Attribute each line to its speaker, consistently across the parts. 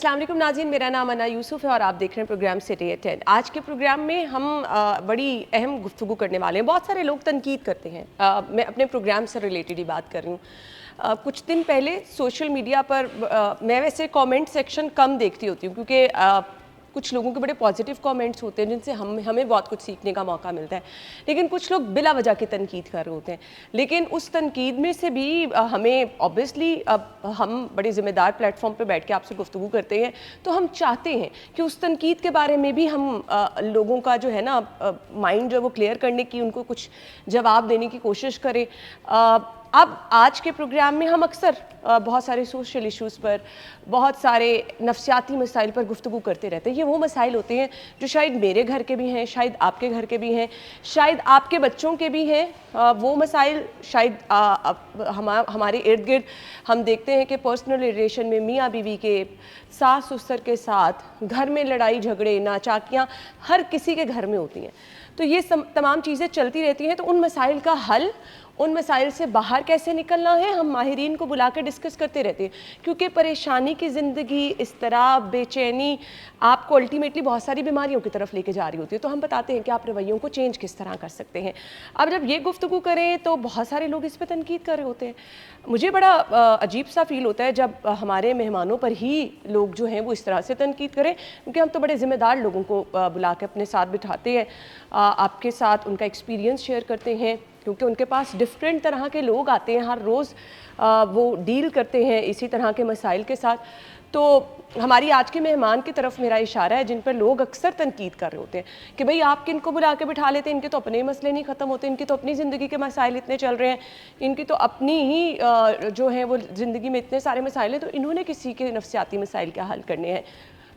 Speaker 1: अस्सलाम वालेकुम नाज़रीन, मेरा नाम अना यूसुफ है और आप देख रहे हैं प्रोग्राम सिटी एट 10। आज के प्रोग्राम में हम बड़ी अहम गुफ्तगू करने वाले हैं। बहुत सारे लोग तनकीद करते हैं, मैं अपने प्रोग्राम से रिलेटेड ही बात कर रही हूँ। कुछ दिन पहले सोशल मीडिया पर मैं वैसे कमेंट सेक्शन कम देखती होती हूँ क्योंकि कुछ लोगों के बड़े पॉजिटिव कमेंट्स होते हैं जिनसे हमें बहुत कुछ सीखने का मौका मिलता है, लेकिन कुछ लोग बिला वजह की तनकीद कर रहे होते हैं। लेकिन उस तनकीद में से भी हमें ऑब्वियसली, अब हम बड़े ज़िम्मेदार प्लेटफॉर्म पे बैठ के आपसे गुफ्तगू करते हैं तो हम चाहते हैं कि उस तनकीद के बारे में भी हम लोगों का जो है ना माइंड जो है वो क्लियर करने की, उनको कुछ जवाब देने की कोशिश करें। अब आज के प्रोग्राम में हम अक्सर बहुत सारे सोशल इश्यूज़ पर, बहुत सारे नफ्सियाती मसाइल पर गुफ्तगू करते रहते हैं। ये वो मसाइल होते हैं जो शायद मेरे घर के भी हैं, शायद आपके घर के भी हैं, शायद आपके बच्चों के भी हैं। वो मसाइल शायद हमारे इर्द गिर्द हम देखते हैं कि पर्सनल रिलेशन में मियाँ बीवी के, सास ससुर के साथ घर में लड़ाई झगड़े नाचाकियाँ हर किसी के घर में होती हैं। तो ये तमाम चीज़ें चलती रहती हैं। तो उन मसाइल का हल, उन मसाइल से बाहर कैसे निकलना है, हम माहिरीन को बुला कर डिस्कस करते रहते हैं, क्योंकि परेशानी की ज़िंदगी, इज़्तिराब, बेचैनी आपको अल्टीमेटली बहुत सारी बीमारियों की तरफ लेके जा रही होती है। तो हम बताते हैं कि आप रवैयों को चेंज किस तरह कर सकते हैं। अब जब ये गुफ्तगू करें तो बहुत सारे लोग इस पर तनकीद कर रहे होते हैं। मुझे बड़ा अजीब सा फील होता है जब हमारे मेहमानों पर ही लोग जो हैं वो इस तरह से तनकीद करें, क्योंकि हम तो बड़े ज़िम्मेदार लोगों को बुला के अपने साथ बिठाते हैं, आपके साथ उनका एक्सपीरियंस शेयर करते हैं, क्योंकि उनके पास डिफरेंट तरह के लोग आते हैं, हर रोज़ वो डील करते हैं इसी तरह के मसाइल के साथ। तो हमारी आज के मेहमान की तरफ मेरा इशारा है जिन पर लोग अक्सर तनकीद कर रहे होते हैं कि भाई आप किनको बुला के बिठा लेते हैं, इनके तो अपने मसले नहीं ख़त्म होते, इनकी तो अपनी ज़िंदगी के मसाइल इतने चल रहे हैं, इनकी तो अपनी ही जो है वो ज़िंदगी में इतने सारे मसाइल हैं, तो इन्होंने किसी के नफ्सियाती मसाइल क्या हल करने हैं।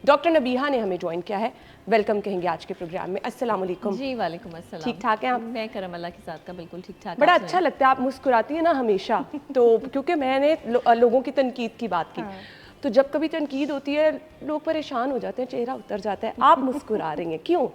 Speaker 1: डॉक्टर नबीहा ने हमें ज्वाइन किया है, वेलकम कहेंगे आज के प्रोग्राम में। अस्सलाम वालेकुम।
Speaker 2: जी वालेकुम अस्सलाम।
Speaker 1: ठीक ठाक हैं आप?
Speaker 2: मैं करम अल्लाह की ज़ात का बिल्कुल ठीक ठाक।
Speaker 1: बड़ा अच्छा लगता है, आप मुस्कुराती हैं ना हमेशा। तो क्योंकि मैंने लोगों की तनकीद की बात की, तो जब कभी तनकीद होती है लोग परेशान हो जाते हैं, चेहरा उतर जाता है। आप मुस्कुरा रही हैं, क्यों?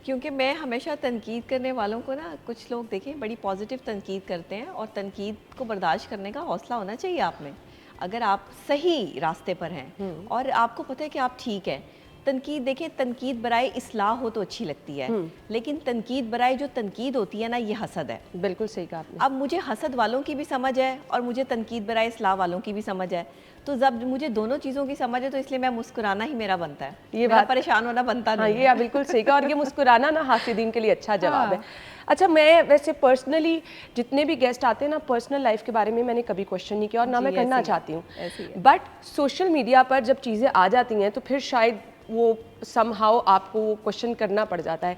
Speaker 2: क्योंकि मैं हमेशा तनकीद करने वालों को ना, कुछ लोग देखें बड़ी पॉजिटिव तनकीद करते हैं, और तनकीद को बर्दाश्त करने का हौसला होना चाहिए आप में, अगर आप सही रास्ते पर हैं और आपको पता है कि आप ठीक हैं। तनकीद देखें, तनकीद बराए इस्लाह हो तो अच्छी लगती है, लेकिन तनकीद बराए जो तनकीद होती है ना, ये हसद है।
Speaker 1: बिल्कुल सही कहा आपने।
Speaker 2: अब मुझे हसद वालों की भी समझ है और मुझे तनकीद बराए इस्लाह वालों की भी समझ है, तो जब मुझे दोनों चीज़ों की समझ है तो इसलिए मैं मुस्कुराना ही मेरा बनता है,
Speaker 1: ये बात
Speaker 2: परेशान होना बनता नहीं।
Speaker 1: हाँ, ये बिल्कुल सही कहा, और ये मुस्कुराना ना हासिदीन के लिए अच्छा जवाब है। अच्छा, मैं वैसे पर्सनली जितने भी गेस्ट आते हैं ना, पर्सनल लाइफ के बारे में मैंने कभी क्वेश्चन नहीं किया और ना मैं करना चाहती हूँ, बट सोशल मीडिया पर जब चीज़ें आ जाती हैं तो फिर शायद वो समहाउ आपको क्वेश्चन करना पड़ जाता है।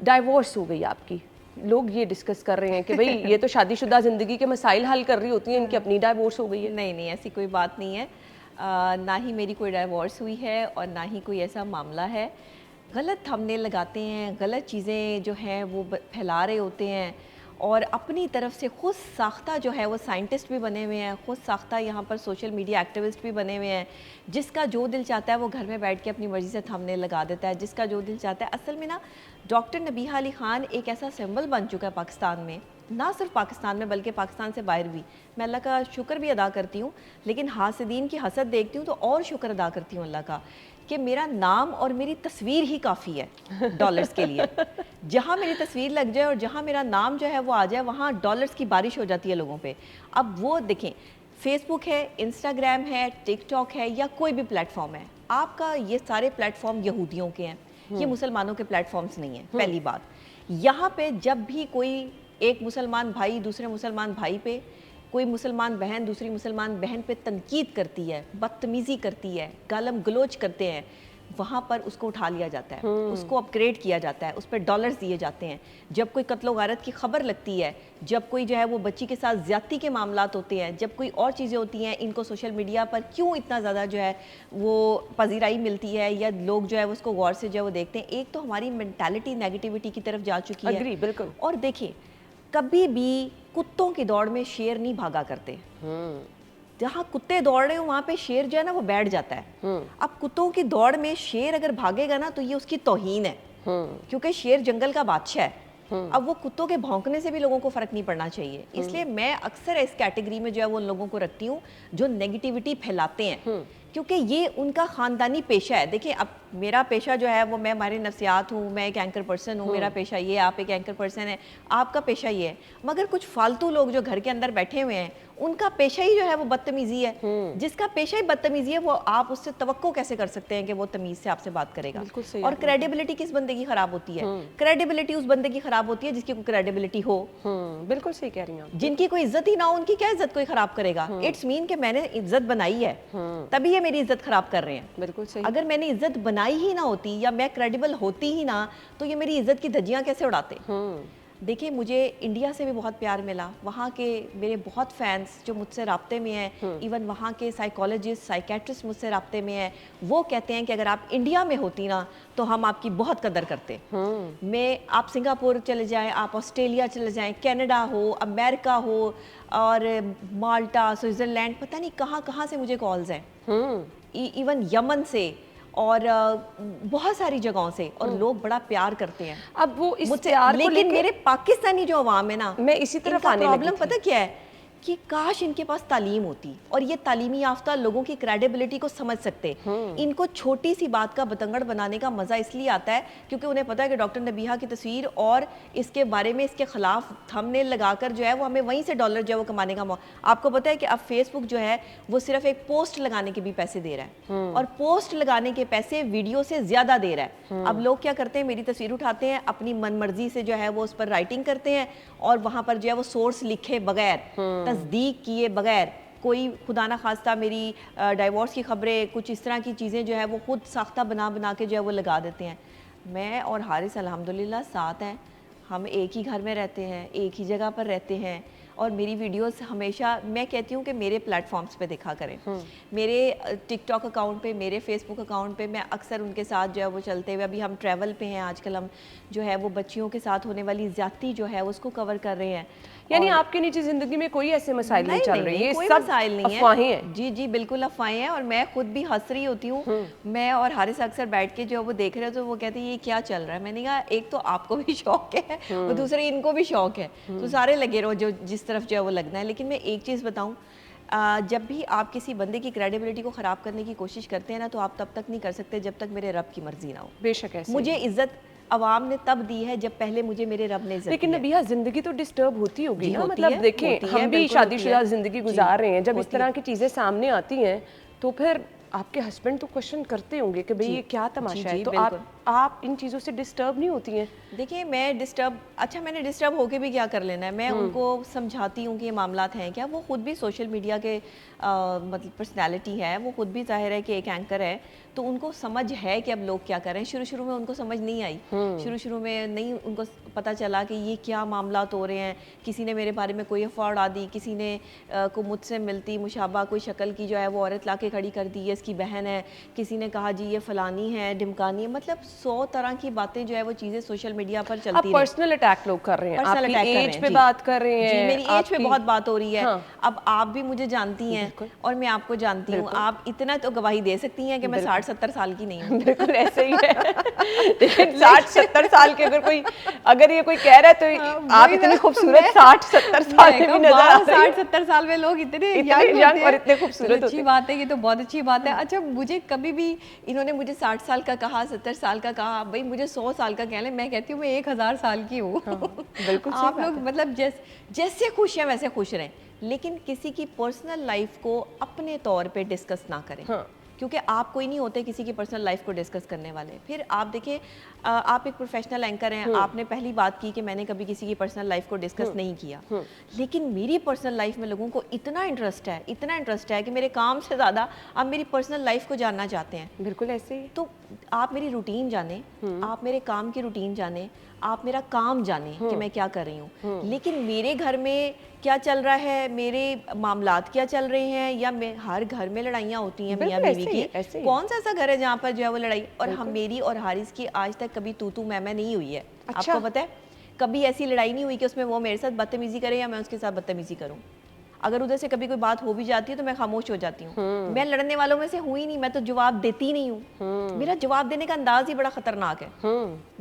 Speaker 1: डाइवोर्स हो गई आपकी, लोग ये डिस्कस कर रहे हैं कि भाई ये तो शादीशुदा ज़िंदगी के मसाइल हल कर रही होती हैं, इनकी अपनी डाइवोर्स हो गई है।
Speaker 2: नहीं नहीं, ऐसी कोई बात नहीं है। ना ही मेरी कोई डाइवोर्स हुई है और ना ही कोई ऐसा मामला है। गलत थंबनेल लगाते हैं, गलत चीज़ें जो हैं वो फैला रहे होते हैं, और अपनी तरफ से खुद साख्ता जो है वो साइंटिस्ट भी बने हुए हैं, खुद साख्ता यहाँ पर सोशल मीडिया एक्टिविस्ट भी बने हुए हैं। जिसका जो दिल चाहता है वो घर में बैठ के अपनी मर्ज़ी से थंबनेल लगा देता है, जिसका जो दिल चाहता है। असल में ना, डॉक्टर नबीहा अली ख़ान एक ऐसा सिंबल बन चुका है पाकिस्तान में, ना सिर्फ पाकिस्तान में बल्कि पाकिस्तान से बाहर भी। मैं अल्लाह का शुक्र भी अदा करती हूँ, लेकिन हासिदीन की हसद देखती हूँ तो और शुक्र अदा करती हूँ अल्लाह का कि मेरा नाम और मेरी तस्वीर ही काफ़ी है डॉलर्स के लिए। जहाँ मेरी तस्वीर लग जाए और जहाँ मेरा नाम जो है वो आ जाए, वहाँ डॉलर्स की बारिश हो जाती है लोगों पे। अब वो देखें, फेसबुक है, इंस्टाग्राम है, टिकटॉक है, या कोई भी प्लेटफॉर्म है, आपका ये सारे प्लेटफॉर्म यहूदियों के हैं, ये मुसलमानों के प्लेटफॉर्म्स नहीं हैं। पहली बात, यहाँ पे जब भी कोई एक मुसलमान भाई दूसरे मुसलमान भाई पे, कोई मुसलमान बहन दूसरी मुसलमान बहन पे तनकीद करती है, बदतमीज़ी करती है, गालम गलोच करते हैं, वहाँ पर उसको उठा लिया जाता है, उसको अपग्रेड किया जाता है, उस पर डॉलर्स दिए जाते हैं। जब कोई कत्लो गारत की खबर लगती है, जब कोई जो है वो बच्ची के साथ ज़्यादती के मामलात होते हैं, जब कोई और चीज़ें होती हैं, इनको सोशल मीडिया पर क्यों इतना ज़्यादा जो है वो पजीराई मिलती है, या लोग जो है उसको गौर से जो है वो देखते हैं। एक तो हमारी मेंटालिटी नेगेटिविटी की तरफ जा चुकी है।
Speaker 1: अग्री, बिल्कुल।
Speaker 2: और देखिए, कभी भी कुत्तों की दौड़ में शेर नहीं भागा करते। जहाँ कुत्ते दौड़ रहे हो वहाँ पे शेर जो है ना वो बैठ जाता है। अब कुत्तों की दौड़ में शेर अगर भागेगा ना तो ये उसकी तौहीन है, क्योंकि शेर जंगल का बादशाह है। अब वो कुत्तों के भौंकने से भी लोगों को फर्क नहीं पड़ना चाहिए। इसलिए मैं अक्सर इस कैटेगरी में जो है वो उन लोगों को रखती हूँ जो नेगेटिविटी फैलाते हैं क्योंकि ये उनका ख़ानदानी पेशा है। देखिए अब मेरा पेशा जो है वो मैं हमारे नफ्सियात हूँ, मैं एक एंकर पर्सन हूँ, मेरा पेशा ये, आप एक एंकर पर्सन है, आपका पेशा ये है। मगर कुछ फालतू लोग जो घर के अंदर बैठे हुए हैं उनका पेशा ही जो है वो बदतमीज़ी है। जिसका पेशा ही बदतमीज़ी है वो आप उससे तवक्को कैसे कर सकते हैं कि वो तमीज़ से आपसे बात करेगा। और क्रेडिबिलिटी किस बंदे की ख़राब होती है? क्रेडिबिलिटी उस बंदे की ख़राब होती है जिसकी कोई क्रेडिबिलिटी हो।
Speaker 1: बिल्कुल सही कह रही हैं आप।
Speaker 2: जिनकी कोई इज्जत ही ना हो उनकी क्या इज्जत कोई ख़राब करेगा? इट्स मीन कि मैंने इज्जत बनाई है तभी ये मेरी इज्जत ख़राब कर रहे हैं।
Speaker 1: बिल्कुल सही।
Speaker 2: अगर मैंने इज्जत बनाई ही ना होती या मैं क्रेडिबल होती ही ना तो ये मेरी इज्जत की धज्जियां कैसे उड़ाते। देखिए मुझे इंडिया से भी बहुत प्यार मिला, वहाँ के मेरे बहुत फैंस जो मुझसे राब्ते में हैं, इवन वहाँ के साइकोलॉजिस्ट साइकेट्रिस्ट मुझसे राब्ते में हैं, वो कहते हैं कि अगर आप इंडिया में होती ना तो हम आपकी बहुत कदर करते। मैं आप सिंगापुर चले जाएं, आप ऑस्ट्रेलिया चले जाएं, कनाडा हो, अमेरिका हो और माल्टा, स्विट्ज़रलैंड, पता नहीं कहाँ कहाँ से मुझे कॉल्स हैं, इवन यमन से और बहुत सारी जगहों से, और लोग बड़ा प्यार करते हैं
Speaker 1: अब वो इस
Speaker 2: मुझसे।
Speaker 1: प्यार को
Speaker 2: लेकिन मेरे पाकिस्तानी जो अवाम है ना,
Speaker 1: मैं इसी तरफ आने लगी
Speaker 2: प्रॉब्लम पता क्या है कि काश इनके पास तालीम होती और ये तालीमी याफ्ता लोगों की क्रेडिबिलिटी को समझ सकते। इनको छोटी सी बात का बतंगड़ बनाने का मज़ा इसलिए आता है क्योंकि उन्हें पता है कि डॉक्टर नबीहा की तस्वीर और इसके बारे में इसके खिलाफ थंबनेल लगाकर जो है वो हमें वहीं से डॉलर जो है वो कमाने का आपको पता है कि अब फेसबुक जो है वो सिर्फ एक पोस्ट लगाने के भी पैसे दे रहा है, और पोस्ट लगाने के पैसे वीडियो से ज़्यादा दे रहा है। अब लोग क्या करते हैं, मेरी तस्वीर उठाते हैं, अपनी मनमर्जी से जो है वो उस पर राइटिंग करते हैं और वहाँ पर जो है वो सोर्स लिखे बगैर, तस्दीक किए बगैर, कोई खुदा ना खास्ता मेरी डाइवोर्स की खबरें, कुछ इस तरह की चीज़ें जो है वो खुद साख्ता बना बना के जो है वो लगा देते हैं। मैं और हारिस अल्हम्दुलिल्लाह साथ हैं, हम एक ही घर में रहते हैं, एक ही जगह पर रहते हैं, और मेरी वीडियोस हमेशा मैं कहती हूँ कि मेरे प्लेटफॉर्म्स पे देखा करें। मेरे टिकटॉक अकाउंट पे, मेरे फेसबुक अकाउंट पे मैं अक्सर उनके साथ जो है वो चलते हुए, अभी हम ट्रैवल पे हैं आजकल, हम जो है वो बच्चियों के साथ होने वाली ज़्यादती जो है उसको कवर कर रहे हैं।
Speaker 1: यानी आपके निजी जिंदगी में कोई ऐसे मसाइल नहीं चल रहे, ये
Speaker 2: कोई
Speaker 1: सब
Speaker 2: मसाइल नहीं
Speaker 1: अफवाहें हैं।
Speaker 2: जी जी बिल्कुल अफवाहें हैं, और मैं खुद भी हंस रही होती हूँ। मैं और हारिस अक्सर बैठ के जो वो देख रहे हो तो वो कहते हैं ये क्या चल रहा है। मैंने कहा एक तो आपको भी शौक है और दूसरे इनको भी शौक है, तो सारे लगे रहो जो जिस तरफ जो है वो लगना है। लेकिन मैं एक चीज़ बताऊँ, जब भी आप किसी बंदे की क्रेडिबिलिटी को ख़राब करने की कोशिश करते हैं ना, तो आप तब तक नहीं कर सकते जब तक मेरे रब की मर्जी ना हो।
Speaker 1: बेशक ऐसे
Speaker 2: मुझे इज्जत अवाम ने तब दी है जब पहले मुझे मेरे रब ने इज्जत दी है।
Speaker 1: लेकिन नबिया जिंदगी तो डिस्टर्ब होती होगी ना,
Speaker 2: होती
Speaker 1: मतलब
Speaker 2: है,
Speaker 1: देखें
Speaker 2: होती है,
Speaker 1: हम भी
Speaker 2: बिल्कुल
Speaker 1: शादीशुदा
Speaker 2: होती है।
Speaker 1: जिंदगी गुजार रहे हैं, जब इस
Speaker 2: होती
Speaker 1: तरह की चीजें सामने आती हैं तो फिर आपके हस्बैंड तो क्वेश्चन करते होंगे कि भाई ये क्या तमाशा है, तो आप इन चीज़ों से डिस्टर्ब नहीं होती हैं?
Speaker 2: देखिए मैं डिस्टर्ब, अच्छा मैंने डिस्टर्ब होके भी क्या कर लेना है, मैं उनको समझाती हूँ कि ये मामलात हैं क्या। वो खुद भी सोशल मीडिया के मतलब पर्सनालिटी है, वो खुद भी जाहिर है कि एक एंकर है, तो उनको समझ है कि अब लोग क्या कर रहे हैं। शुरू शुरू में उनको समझ नहीं आई, शुरू शुरू में नहीं उनको पता चला कि ये क्या मामलात हो रहे हैं। किसी ने मेरे बारे में कोई अफवाह उड़ा दी, किसी ने को मुझसे मिलती मुशाबा कोई शक्ल की जो है वो औरत ला के खड़ी कर दी, ये इसकी बहन है, किसी ने कहा जी ये फलानी है, ढिमकानी है, मतलब 100 तरह की बातें जो है वो चीज़ें सोशल मीडिया पर चलती हैं।
Speaker 1: पर्सनल अटैक लोग कर रहे हैं, आपकी एज पे बात कर रहे हैं।
Speaker 2: जी मेरी एज पे बहुत बात हो रही है। अब आप भी मुझे जानती हैं और मैं आपको जानती हूँ, आप इतना तो गवाही दे सकती हैं कि मैं 60-70 साल की नहीं हूँ।
Speaker 1: बिल्कुल ऐसे ही है। लेकिन 60-70 साल के अगर ये कोई कह रहा है तो आप इतनी खूबसूरत 60-70 साल में भी नजर आ रही हैं।
Speaker 2: 60-70 साल में लोग इतने
Speaker 1: यंग और इतने खूबसूरत,
Speaker 2: अच्छी बात है, ये तो बहुत अच्छी बात है। अच्छा मुझे कभी भी इन्होंने मुझे 60 साल का कहा, 70 साल का कहा, भाई मुझे 100 साल का कह लें, मैं कहती हूँ मैं 1000 साल की हूँ।
Speaker 1: बिल्कुल
Speaker 2: आप लोग मतलब जैसे खुश हैं वैसे खुश रहें, लेकिन किसी की पर्सनल लाइफ को अपने तौर पे डिस्कस ना करें। क्योंकि आप कोई नहीं होते किसी की पर्सनल लाइफ को डिस्कस करने वाले। फिर आप देखिए, आप एक प्रोफेशनल एंकर हैं, आपने पहली बात की कि मैंने कभी किसी की पर्सनल लाइफ को डिस्कस नहीं किया, लेकिन मेरी पर्सनल लाइफ में लोगों को इतना इंटरेस्ट है कि मेरे काम से ज़्यादा आप मेरी पर्सनल लाइफ को जानना चाहते हैं।
Speaker 1: बिल्कुल ऐसे ही।
Speaker 2: तो आप मेरी रूटीन जाने, आप मेरे काम की रूटीन जाने, आप मेरा काम जाने कि मैं क्या कर रही हूँ, लेकिन मेरे घर में क्या चल रहा है, मेरे मामलात क्या चल रहे हैं, या हर घर में लड़ाइयाँ होती हैं मियाँ बीवी की। कौन सा ऐसा घर है जहाँ पर जो है वो लड़ाई, और हम मेरी और हारिस की आज तक कभी तू मैं नहीं हुई है।
Speaker 1: अच्छा।
Speaker 2: आपको पता है कभी ऐसी लड़ाई नहीं हुई कि उसमें वो मेरे साथ बदतमीजी करे या मैं उसके साथ बदतमीजी करूँ। अगर उधर से कभी कोई बात हो भी जाती है तो मैं खामोश हो जाती हूँ। मैं लड़ने वालों में से हूँ ही नहीं, मैं तो जवाब देती नहीं हूँ। मेरा जवाब देने का अंदाज ही बड़ा खतरनाक है,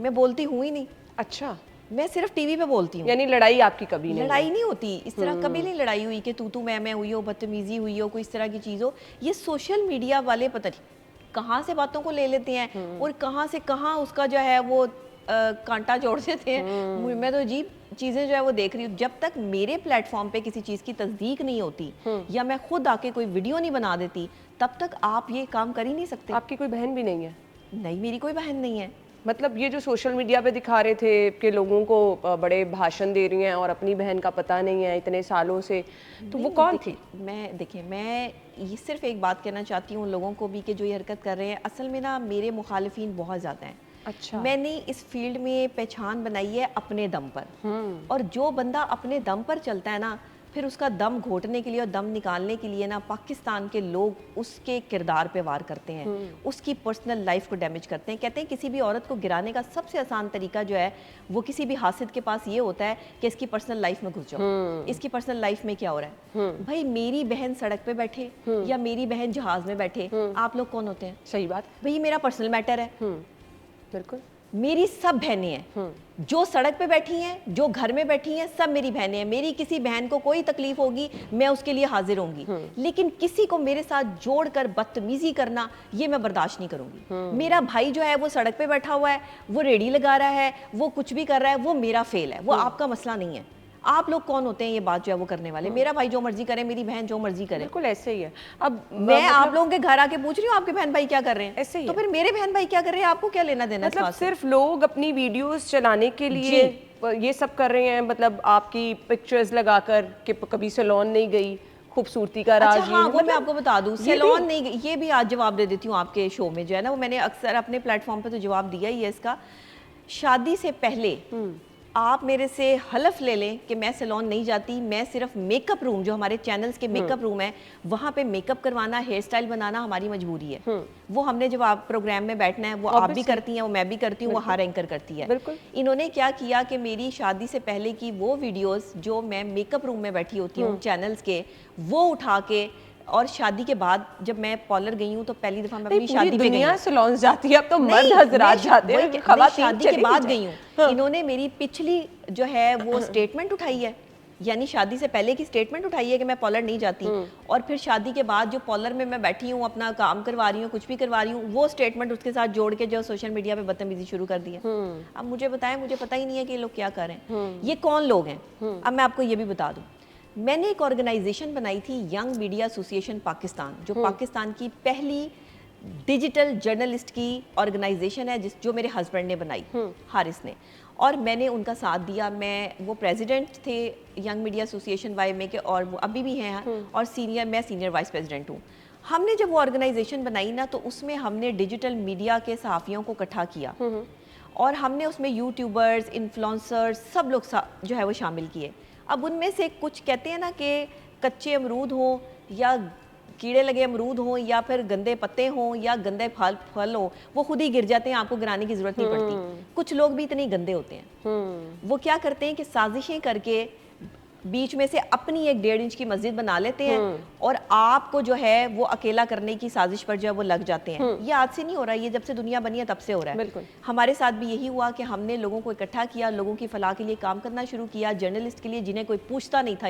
Speaker 2: मैं बोलती हूँ ही नहीं।
Speaker 1: अच्छा,
Speaker 2: मैं सिर्फ टीवी पे बोलती हूँ।
Speaker 1: यानी लड़ाई आपकी कभी नहीं?
Speaker 2: लड़ाई नहीं होती इस तरह, कभी नहीं लड़ाई हुई कि तू मैं हुई हो, बदतमीजी हुई हो, कोई इस तरह की चीज़ हो। ये सोशल मीडिया वाले पता नहीं कहाँ से बातों को ले लेते हैं और कहाँ से कहाँ उसका जो है वो कांटा जोड़ देते हैं। मैं तो अजीब चीज़ें जो है वो देख रही हूँ। जब तक मेरे प्लेटफॉर्म पे किसी चीज़ की तस्दीक नहीं होती या मैं खुद आके कोई वीडियो नहीं बना देती, तब तक आप ये काम कर ही नहीं सकते।
Speaker 1: आपकी कोई बहन भी नहीं है?
Speaker 2: नहीं, मेरी कोई बहन नहीं है।
Speaker 1: मतलब ये जो सोशल मीडिया पे दिखा रहे थे कि लोगों को बड़े भाषण दे रही हैं और अपनी बहन का पता नहीं है इतने सालों से, तो वो कौन थी?
Speaker 2: मैं ये सिर्फ एक बात कहना चाहती हूँ लोगों को भी कि जो ये हरकत कर रहे हैं, असल में ना मेरे मुखालिफिन बहुत ज़्यादा हैं।
Speaker 1: अच्छा।
Speaker 2: मैंने इस फील्ड में पहचान बनाई है अपने दम पर, और जो बंदा अपने दम पर चलता है ना, फिर उसका दम घोटने के लिए और दम निकालने के लिए ना पाकिस्तान के लोग उसके किरदार पे वार करते हैं, उसकी पर्सनल लाइफ को डैमेज करते हैं। कहते हैं किसी भी औरत को गिराने का सबसे आसान तरीका जो है वो किसी भी हासिद के पास ये होता है कि इसकी पर्सनल लाइफ में घुस जाओ, इसकी पर्सनल लाइफ में क्या हो रहा है। भाई मेरी बहन सड़क पे बैठे या मेरी बहन जहाज में बैठे, आप लोग कौन होते हैं?
Speaker 1: सही बात।
Speaker 2: भाई मेरा पर्सनल मैटर है।
Speaker 1: बिल्कुल।
Speaker 2: मेरी सब बहनें हैं, जो सड़क पे बैठी हैं, जो घर में बैठी हैं, सब मेरी बहनें हैं। मेरी किसी बहन को कोई तकलीफ होगी मैं उसके लिए हाजिर होंगी, लेकिन किसी को मेरे साथ जोड़कर बदतमीजी करना ये मैं बर्दाश्त नहीं करूंगी। मेरा भाई जो है वो सड़क पे बैठा हुआ है, वो रेडी लगा रहा है, वो कुछ भी कर रहा है, वो मेरा फेल है, वो आपका मसला नहीं है। आप लोग कौन होते हैं ये बात जो है वो करने वाले? मेरा भाई जो मर्जी करे, मेरी बहन जो मर्जी करे।
Speaker 1: बिल्कुल ऐसे ही है। अब
Speaker 2: मैं आप लोगों के घर आके पूछ रही हूँ आपके बहन भाई क्या कर रहे हैं,
Speaker 1: ऐसे ही
Speaker 2: तो
Speaker 1: है।
Speaker 2: फिर मेरे बहन भाई क्या कर रहे हैं, आपको क्या लेना देना?
Speaker 1: मतलब सिर्फ लोग अपनी वीडियोस चलाने के लिए ये सब कर रहे हैं, मतलब आपकी पिक्चर्स लगाकर कि कभी सैलून नहीं गई, खूबसूरती का राज।
Speaker 2: अच्छा हाँ, वो मैं आपको बता दूं, सैलून नहीं गई, ये भी आज जवाब दे देती हूँ आपके शो में जो है ना, वो मैंने अक्सर अपने प्लेटफॉर्म पे तो जवाब दिया ही है इसका। शादी से पहले आप मेरे से हलफ ले लें कि मैं सैलून नहीं जाती, मैं सिर्फ मेकअप रूम, जो हमारे चैनल्स के मेकअप रूम है, वहाँ पे मेकअप करवाना, हेयर स्टाइल बनाना हमारी मजबूरी है। वो हमने जब आप प्रोग्राम में बैठना है, वो आप भी करती हैं, वो मैं भी करती हूँ, वो हर एंकर करती है। इन्होंने क्या किया कि मेरी शादी से पहले की वो वीडियोस जो मैं मेकअप रूम में बैठी होती हूँ चैनल्स के, वो उठा के, और शादी के बाद जब मैं पार्लर गई हूँ तो पहली दफा मैं अपनी शादी पे गई हूँ।
Speaker 1: सैलून जाती है, अब तो मर्द हजरात जाते हैं, खवातीन
Speaker 2: शादी के बाद गई हूँ। इन्होंने मेरी पिछली जो है वो स्टेटमेंट उठाई है, यानी शादी से पहले की स्टेटमेंट उठाई है कि मैं पार्लर नहीं जाती, और फिर शादी के बाद जो पार्लर में मैं बैठी हूँ, अपना काम करवा रही हूँ, कुछ भी करवा रही हूँ, वो स्टेटमेंट उसके साथ जोड़ के जो सोशल मीडिया पे बदतमीजी शुरू कर दी है। अब मुझे बताएं, मुझे पता ही नहीं है कि ये लोग क्या कर रहे हैं, ये कौन लोग हैं। अब मैं आपको ये भी बता दूं, मैंने एक ऑर्गेनाइजेशन बनाई थी, यंग मीडिया एसोसिएशन पाकिस्तान, जो पाकिस्तान की पहली डिजिटल जर्नलिस्ट की ऑर्गेनाइजेशन है, जो मेरे हस्बैंड ने बनाई, हारिस ने, और मैंने उनका साथ दिया। मैं वो प्रेसिडेंट थे यंग मीडिया एसोसिएशन वाईएमए के, और वो अभी भी हैं, और मैं सीनियर वाइस प्रेसिडेंट हूँ। हमने जब वो ऑर्गेनाइजेशन बनाई ना, तो उसमें हमने डिजिटल मीडिया के सहाफ़ियों को इकट्ठा किया, और हमने उसमें यूट्यूबर्स, इन्फ्लुएंसर्स, सब लोग जो है वो शामिल किए। अब उनमें से कुछ कहते हैं ना कि कच्चे अमरूद हों या कीड़े लगे अमरूद हों या फिर गंदे पत्ते हों या गंदे फल हों, वो खुद ही गिर जाते हैं, आपको गिराने की जरूरत नहीं पड़ती। कुछ लोग भी इतने गंदे होते हैं, वो क्या करते हैं कि साजिशें करके बीच में से अपनी एक 1.5 इंच की मस्जिद बना लेते हैं, और आपको जो है वो अकेला करने की साजिश पर जो है वो लग जाते हैं। ये आज से नहीं हो रहा है, ये जब से दुनिया बनी है तब से हो रहा है। हमारे साथ भी यही हुआ कि हमने लोगों को इकट्ठा किया, लोगों की फलाह के लिए काम करना शुरू किया, जर्नलिस्ट के लिए जिन्हें कोई पूछता नहीं था,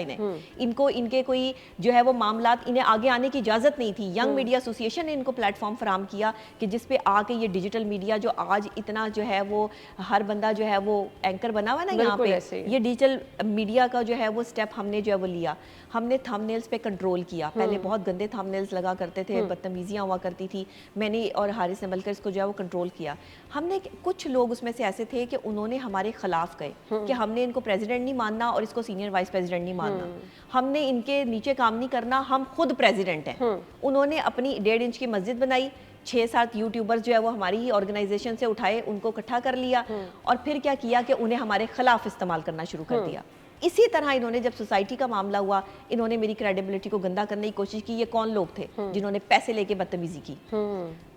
Speaker 2: इनको इनके कोई जो है वो मामलात, इन्हें आगे आने की इजाज़त नहीं थी। यंग मीडिया एसोसिएशन ने इनको प्लेटफॉर्म फराम किया कि जिसपे आके ये डिजिटल मीडिया जो आज इतना जो है वो हर बंदा जो है वो एंकर बना हुआ ना यहाँ पे, ये डिजिटल मीडिया का जो है वो स्टेप हमने जो है वो लिया। हमने थंबनेल्स पे कंट्रोल किया। पहले बहुत गंदे थंबनेल्स लगा करते थे, बदतमीजियाँ हुआ करती थी, मैंने और हारिस ने मिलकर इसको जो है वो कंट्रोल किया। हमने कुछ लोग उसमें से ऐसे थे कि उन्होंने हमारे खिलाफ गए कि हमने इनको प्रेसिडेंट नहीं मानना और इसको सीनियर वाइस प्रेसिडेंट नहीं मानना, हमने इनके नीचे काम नहीं करना, हम खुद प्रेसिडेंट हैं। उन्होंने अपनी 1.5 इंच की मस्जिद बनाई, 6-7 यूट्यूबर्स जो है वो हमारी ही ऑर्गेनाइजेशन से उठाए, उनको इकट्ठा कर लिया, और फिर क्या किया कि उन्हें हमारे खिलाफ इस्तेमाल करना शुरू कर दिया। इसी तरह इन्होंने जब सोसाइटी का मामला हुआ, इन्होंने मेरी क्रेडिबिलिटी को गंदा करने की कोशिश की। ये कौन लोग थे जिन्होंने पैसे लेके बदतमीजी की?